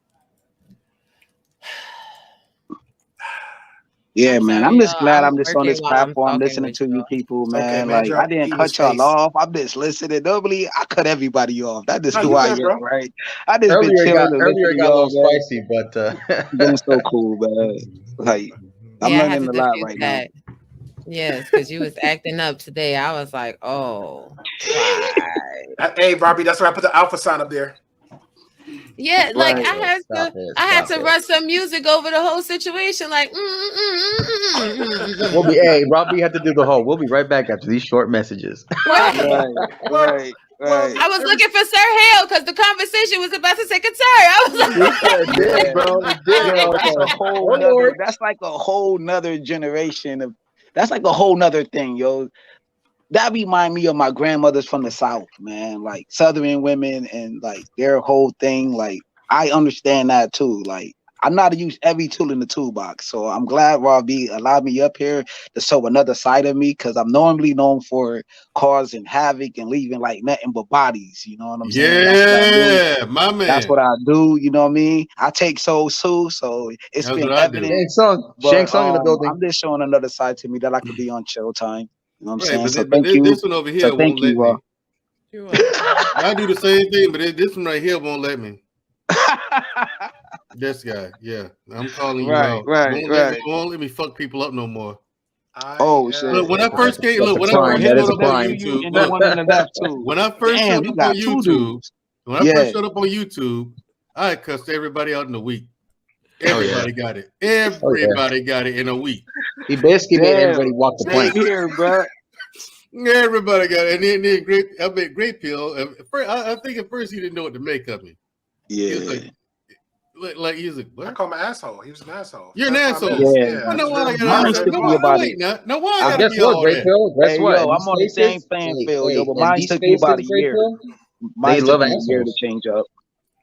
Yeah, man. sorry, I'm just y'all. glad I'm I'm just on working this while I'm platform talking listening with to you y'all. people, It's okay, man. man. Like I Keep didn't the cut y'all space. off. I'm just listening. Normally I cut everybody off. That is No, who you I good, am, bro. right? I just been Earlier chilling and listening to got a y'all, little man. spicy, but Been so cool, man. Like I'm Yeah, I had learning to a lot diffuse right now. that. Yes, because you was acting up today. I was like, oh, why? Hey, Robbie, that's why I put the alpha sign up there. Yeah, like Right. I had to run some music over the whole situation. Like, We'll be, hey, Robbie, you have to do the whole. We'll be right back after these short messages. what? Right. I was looking for Sir Hale because the conversation was about to take a turn. I was like, It did, bro. It did. Yo, I was that's a like, whole oh, nother, Lord. that's like a whole nother generation of, that's like a whole nother thing, yo. That remind me of my grandmothers from the South, man. Like Southern women and like their whole thing. Like I understand that too. Like I know how to use every tool in the toolbox. So I'm glad Robbie allowed me up here to show another side of me, because I'm normally known for causing havoc and leaving like nothing but bodies. You know what I'm saying? Yeah, my man. That's what I do. You know what I mean? I take souls too. So it's That's been what I do. evident. Shank Song in the But building. I'm just showing another side to me that I could be on chill time. You know what I'm Right, saying? but, So but thank you. this one over here So thank won't let you, me. you're welcome. I do the same thing, but this one right here won't let me. This guy, yeah, I'm calling you out. Won't let me fuck people up no more. Oh shit! Look, when I first came, That's look, a when I crime. first That showed is a up on crime. YouTube, And the one on the left too. when I first Damn, showed you up got on two YouTube, dudes. when I first showed up on YouTube, I cussed everybody out in a week. Everybody got it. Everybody got it in a week. He basically made everybody walk the Same plank. here, bro. Everybody got it. And then Great Pill. I think at first he didn't know what to make of me. He was like he was like, what? I call him an asshole. He was an asshole. You're an That's what I asshole. meant. Yeah. I know why I That's got Mine's very took me blunt. about wait it. now. Now why I gotta Guess be what, all Great that? Pill? Guess Hey, what? yo, In I'm these on the same spaces, playing field, yo, but in mine these took me about a spaces, Great year. Pill, Mine they took love me a year to assholes. change up.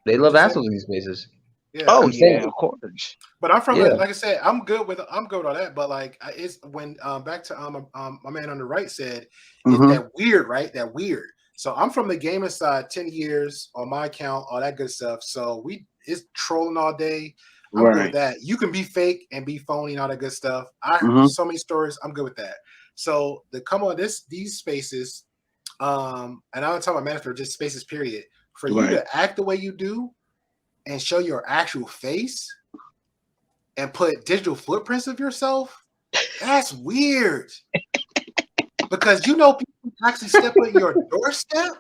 They love assholes in these spaces. Yeah. Oh I'm yeah, saying. of course. But I'm from Yeah. like I said, I'm good with all that. But like it's when back to my man on the right said, it's that weird, right? That weird. So I'm from the gaming side, 10 years on my account, all that good stuff. So it's trolling all day. I'm good with that. You can be fake and be phony and all that good stuff. I heard so many stories. I'm good with that. So to come on these spaces, and I'm not talking about manager, just spaces, period. For you to act the way you do and show your actual face and put digital footprints of yourself, that's weird. Because people actually step on your doorstep.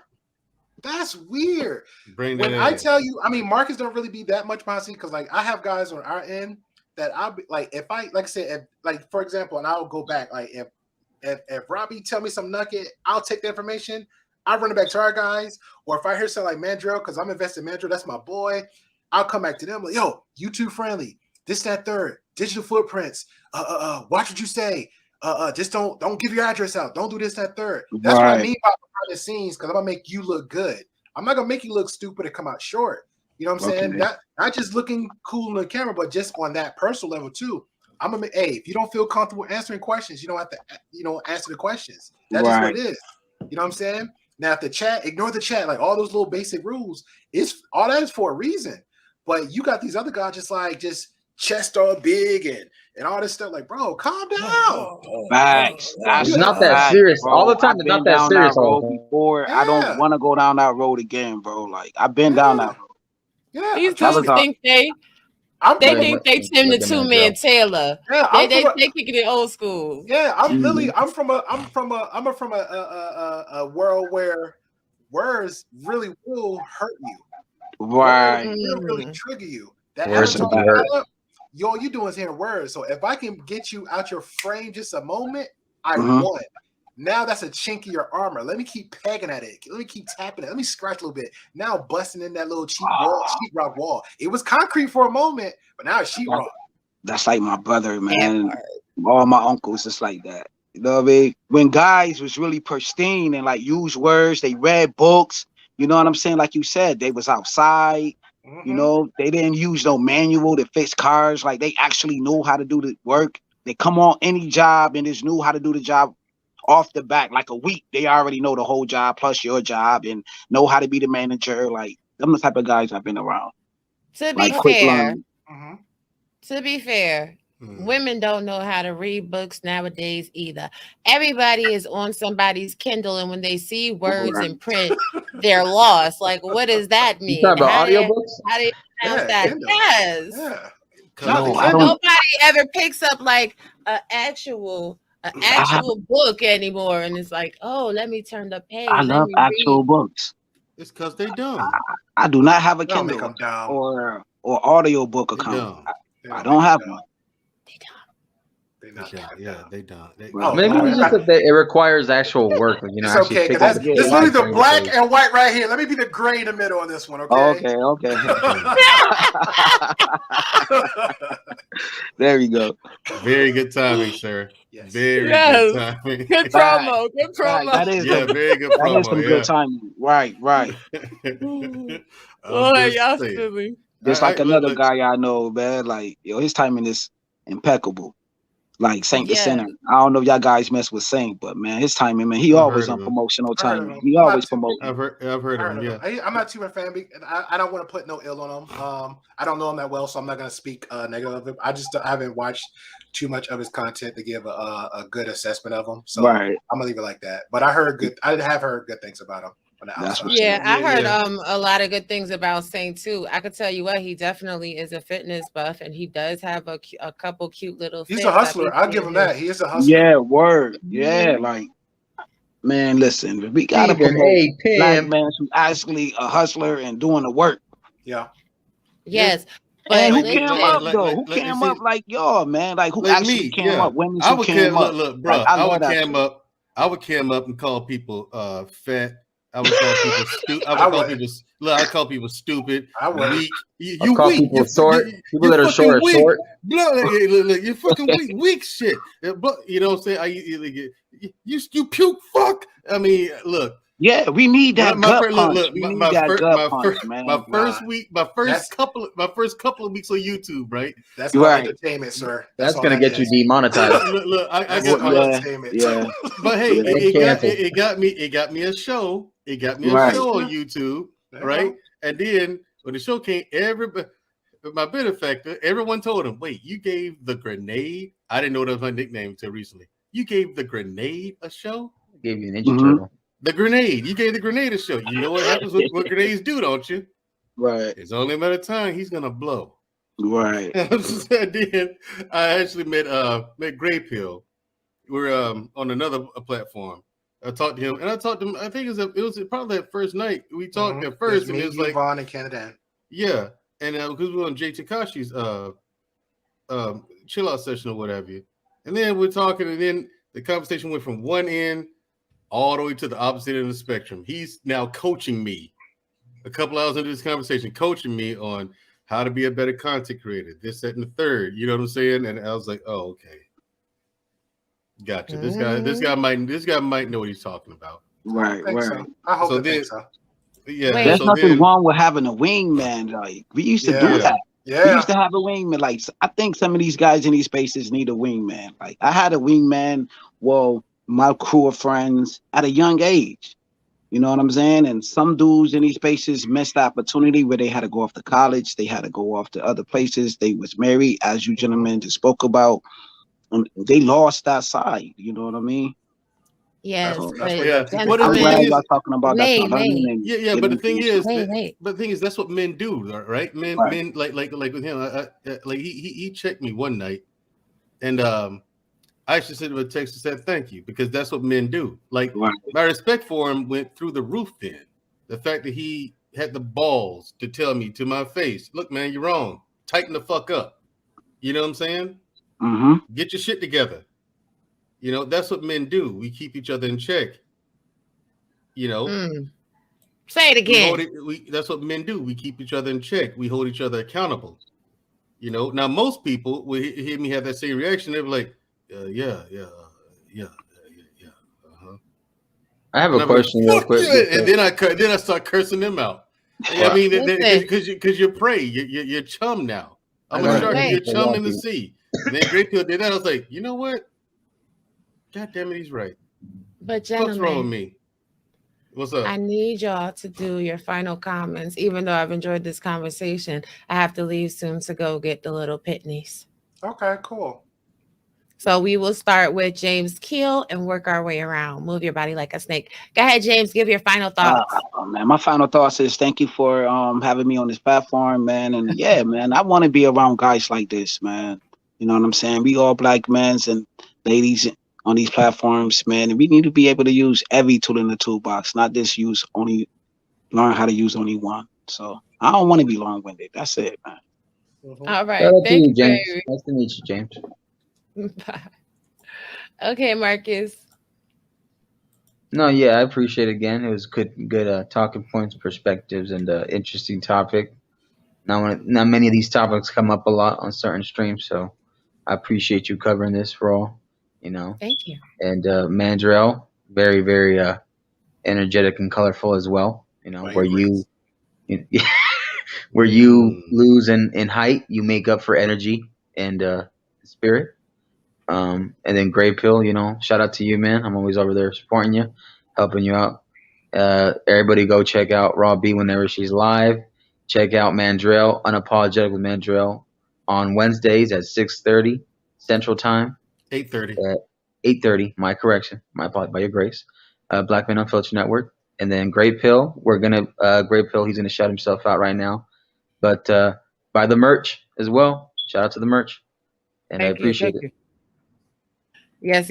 That's weird. Bring When that I in. tell you, I mean, Marcus don't really be that much behind because like I have guys on our end that I'll be like, if I like I said, if, like for example, and I'll go back, like if Robbie tell me some nugget, I'll take the information, I run it back to our guys, or if I hear something like Mandrill, because I'm invested in Mandrill, that's my boy, I'll come back to them like, yo, YouTube friendly, this, that, third, digital footprints, watch what you say. Just don't give your address out. Don't do this, that, third. That's what I mean by behind the scenes, because I'm gonna make you look good. I'm not gonna make you look stupid and come out short. You know what I'm saying? Not just looking cool on the camera, but just on that personal level too. I'm gonna if you don't feel comfortable answering questions, you don't have to, answer the questions. That's just what it is. You know what I'm saying? Now, if the chat, ignore the chat, like all those little basic rules, it's all that is for a reason. But you got these other guys just chest all big and all this stuff. Like, bro, calm down. Facts. It's not that serious. Bro. All the time, I've it's not been that down serious that all road the time. before. I don't want to go down that road again, bro. Like I've been down that road. Yeah, These dudes think they think they Tim the Two-Man Taylor. Yeah, they kicking it old school. Yeah, I'm from a world where words really will hurt you. Right. Words will really trigger you. That Words avatar will hurt. all you doing is hearing words. So if I can get you out your frame just a moment, I won. Now that's a chink in your armor. Let me keep pegging at it. Let me keep tapping it. Let me scratch a little bit. Now busting in that little sheetrock wall. It was concrete for a moment, but now it's sheetrock. That's like my brother, man. All my uncles, just like that. You know what I mean? When guys was really pristine and like use words, they read books. You know what I'm saying? Like you said, they was outside. You know, they didn't use no manual to fix cars. Like they actually knew how to do the work. They come on any job and just knew how to do the job off the back. Like a week, they already know the whole job plus your job and know how to be the manager. Like them the type of guys I've been around. To be Like quick fair, learning. to be fair, Women don't know how to read books nowadays either. Everybody is on somebody's Kindle, and when they see words in print, they're lost. Like, what does that You mean? talking about How do you pronounce Yeah, that? Kindle. Yes. Yeah. No, I don't. Nobody ever picks up like an actual book anymore, and it's like, oh, let me turn the page. I Let love me actual read. books. It's because they dumb. I do not have a Don't make Kindle them dumb. or audio book They account. dumb. I don't have one. They're not Yeah, that yeah, dumb. they dumb. They, Oh, Maybe it's just that it requires actual work. You know, It's actually okay, pick because up that's the it's literally the turn black page. and white right here. Let me be the gray in the middle on this one, okay? Okay. There we go. very good timing, sir. Yes. Very Yes. good timing. Good promo. Good promo. That is Yeah, very good that is some promo. good timing. Right. Boy, y'all silly. Just like another guy I know, man. Like, yo, his timing is impeccable. Like Saint the Yeah. Sinner. I don't know if y'all guys mess with Saint, but man, his timing, man, he I've always heard on of him. promotional I heard of timing. him. He I'm always not too- promoting. I've heard of him. Yeah. I'm not too a fan. I don't want to put no ill on him. I don't know him that well, so I'm not going to speak negative of him. I haven't watched too much of his content to give a good assessment of him. So Right. I'm gonna leave it like that. But I have heard good things about him on the That's outside. what's Yeah, I Yeah, heard yeah. a lot of good things about Saint too. I could tell you what, he definitely is a fitness buff, and he does have a couple cute little. He's fits a I be hustler. I'll give seeing him that. his- He is a hustler. Yeah, word. Yeah, like, man, listen, we gotta Stephen promote A. black Pim. man who's actually a hustler and doing the work. Yeah. Yes, but And who Like, came listen, up like- though? like- Who like came you up see- like y'all, man? Like who Like actually me, came yeah. up? Women I who would came up. look, bro. Like, I I love would that cam shit. up. I would cam up and call people fat. I would call people stupid. I would. I call people stupid, I would. weak. You I'll call weak. people You- short. you- People you that are fucking short are weak. short. Blah, look, you're fucking weak shit. But you know what I'm saying? You puke fuck. I mean, look. Yeah, we need that gut punch. We need that gut punch, man. My first That's- couple of weeks on YouTube, right? That's called Right. entertainment, sir. That's all gonna that get you is. demonetized. Look, I That's got called Yeah, entertainment. yeah. But hey, Yeah, it got me a show. It got me a Right. show on YouTube, There you right? go. And then when the show came, my benefactor, everyone told him, "Wait, you gave the Grenade? I didn't know that was my nickname until recently. You gave the Grenade a show? Gave you an Ninja Mhm. Turtle. The Grenade? You gave the Grenade a show? You know what happens with what grenades do, don't you? Right, It's only a matter of time he's gonna blow." right. Then I actually met Gray Pill. We're on another platform. I talked to him, and I talked to him. I think it was probably that first night we talked Mhm. at first, It's and me, it was you, like, Vaughn, and Canada. yeah, and because we were on Jay Takashi's chill out session or whatever, and then we're talking, and then the conversation went from one end all the way to the opposite end of the spectrum. He's now coaching me. A couple hours into this conversation, coaching me on how to be a better content creator, this, that, and the third. You know what I'm saying? And I was like, oh, okay. Gotcha. This guy might know what he's talking about. Right, I think right. so. I hope So so. then- Think so. Yeah. Wait. There's so nothing then, wrong with having a wingman. Like we used to do Yeah. that. We Yeah. used to have a wingman. Like I think some of these guys in these spaces need a wingman. Like I had a wingman. Well, my crew of friends at a young age. You know what I'm saying? And some dudes in these spaces missed the opportunity where they had to go off to college. They had to go off to other places. They was married, as you gentlemen just spoke about. And they lost that side. You know what I mean? yes, That's but what Yeah. that What I'm the glad thing is- y'all talking about that. Wait, wait. Yeah, but the thing is, Wait. but the thing is, that's what men do, right? Men, Right. like with him, like he checked me one night, and I actually sent him a text and said thank you, because that's what men do. Like Right. my respect for him went through the roof. Then the fact that he had the balls to tell me to my face, "Look, man, you're wrong. Tighten the fuck up." You know what I'm saying? Mm-hmm. Get your shit together. You know, that's what men do. We keep each other in check. You know, Say it we hold again. that's what men do. We keep each other in check. We hold each other accountable. You know, now most people will hear me have that same reaction. They're like, yeah. Uh-huh. I have And a I'm question like, real "Fuck quick. you," and then I start cursing them out. I mean, because you're prey, you're chum now. I'm a Right. shark, Right. you're chum in the sea. And then Great Pill did that. I was like, you know what? God damn it, he's right. But What's wrong with gentlemen, me? What's up? I need y'all to do your final comments. Even though I've enjoyed this conversation, I have to leave soon to go get the little pitneys. Okay, cool. So we will start with James Keel and work our way around. Move your body like a snake. Go ahead, James. Give your final thoughts. Man, my final thoughts is thank you for having me on this platform, man. And yeah, man, I want to be around guys like this, man. You know what I'm saying? We all black men and ladies on these platforms, man. And we need to be able to use every tool in the toolbox, not just learn how to use only one. So I don't want to be long-winded. That's it, man. All right. Shout out to Thank you, you, James. baby. Nice to meet you, James. Bye. Okay, Marcus. No, yeah, I appreciate it again. It was good talking points, perspectives, and interesting topic. Not many of these topics come up a lot on certain streams, so I appreciate you covering this for all. Thank you. And Mandrell, very, very energetic and colorful as well. Where you lose in height, you make up for energy and spirit. And then Gray Pill, shout out to you, man. I'm always over there supporting you, helping you out. Everybody go check out Raw B whenever she's live. Check out Mandrell, Unapologetic with Mandrell, on Wednesdays at 6:30 Central Time. 8:30. 8:30. My correction. My apology, by your grace. Black Men Unfiltered Network. And then Gray Pill. Gray Pill, he's gonna shout himself out right now. But buy the merch as well. Shout out to the merch. And I appreciate it. Yes.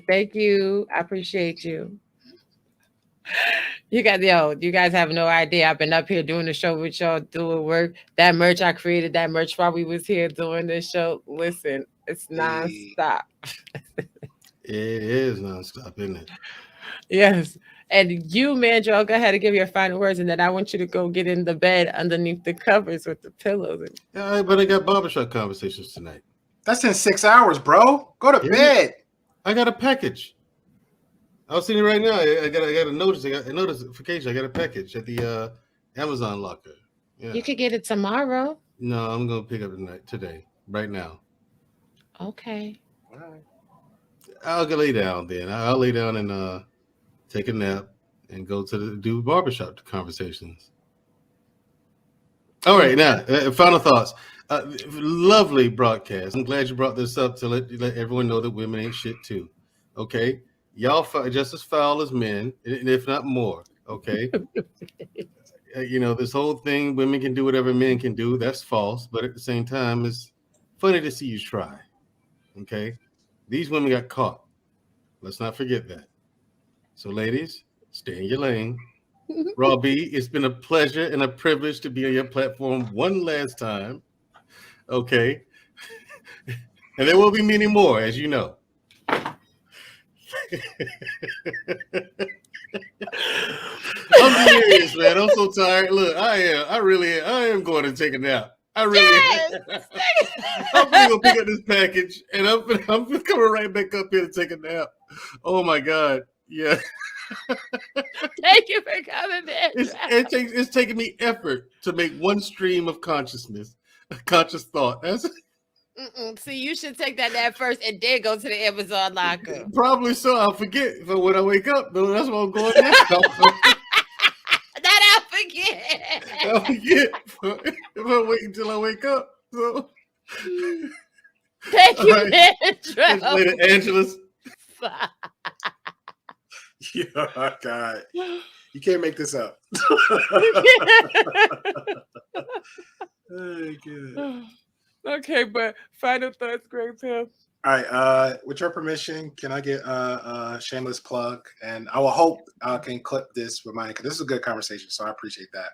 Thank you. I appreciate you. You guys have no idea. I've been up here doing the show with y'all, doing work. That merch I created, that merch while we was here doing this show. Listen, it's nonstop. It is nonstop, isn't it? Yes. And you, Mandrell, go ahead and give your final words, and then I want you to go get in the bed underneath the covers with the pillows. Yeah, but I got barbershop conversations tonight. That's in 6 hours, bro. Go to bed. I got a package. I was seeing it right now. I got a notice. I got a notification. I got a package at the Amazon locker. Yeah. You could get it tomorrow. No, I'm gonna pick up today, right now. Okay. All right. I'll go lay down then. I'll lay down and take a nap and go to do barbershop conversations. All right, now final thoughts. Lovely broadcast. I'm glad you brought this up to let everyone know that women ain't shit too. Okay, y'all just as foul as men, if not more. Okay. This whole thing, women can do whatever men can do. That's false. But at the same time, it's funny to see you try. Okay, these women got caught. Let's not forget that. So, ladies, stay in your lane. Raw B, it's been a pleasure and a privilege to be on your platform one last time. Okay. And there will be many more, as you know. I'm serious, man. I'm so tired. Look, I am going to take a nap. I really am. I'm going to pick up this package and I'm coming right back up here to take a nap. Oh my God. Yeah. Thank you for coming in. It's taking me effort to make one stream of consciousness, conscious thought. See, you should take that nap first and then go to the Amazon locker. Probably so. I'll forget. But when I wake up, though, that's what I'm going now. That I'll forget. I'll forget if I wait until I wake up. So. Thank you, right. Mandrell. Later, Angelus. Yeah, God. You can't make this up. Oh, good. Okay, but final thoughts, Gray Pill. All right. With your permission, can I get a shameless plug? And I will hope I can clip this reminder because this is a good conversation. So I appreciate that.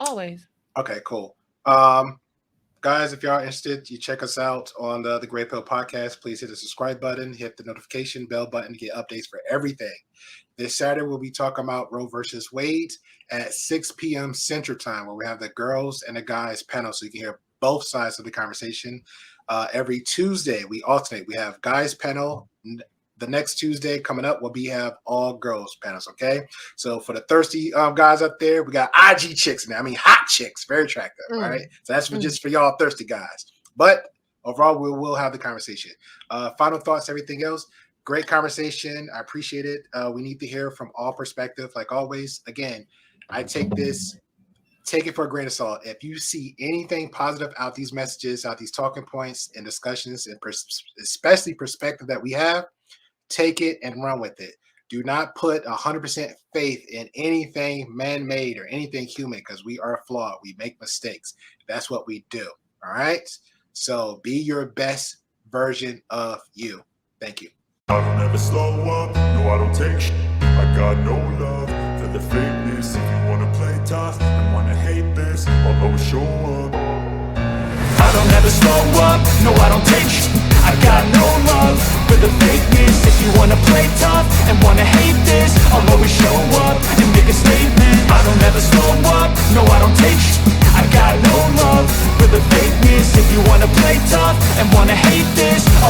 Always. Okay, cool. Guys, if y'all are interested, you check us out on the Gray Pill podcast. Please hit the subscribe button, hit the notification bell button to get updates for everything. This Saturday, we'll be talking about Roe versus Wade at 6 p.m. Central Time, where we have the girls and the guys panel, so you can hear both sides of the conversation. Every Tuesday, we alternate. We have guys panel. The next Tuesday coming up, we have all girls panels, okay? So for the thirsty guys up there, we got IG chicks in there. I mean, hot chicks, very attractive, all right? So that's just for y'all thirsty guys. But overall, we will have the conversation. Final thoughts, everything else. Great conversation. I appreciate it. We need to hear from all perspectives, like always. Again, I take this take it for a grain of salt. If you see anything positive out these messages, out these talking points and discussions, and especially perspective that we have, take it and run with it. Do not put 100% faith in anything man-made or anything human, because we are flawed. We make mistakes. That's what we do. All right. So be your best version of you. Thank you. I don't ever slow up, no I don't take shit. I got no love for the fakeness. If you wanna play tough and wanna hate this, I'll always show up. I don't ever slow up, no I don't take shit. I got no love for the fakeness. If you wanna play tough and wanna hate this, I'll always show up and make a statement. I don't ever slow up, no I don't take shit. I got no love for the fakeness. If you wanna play tough and wanna hate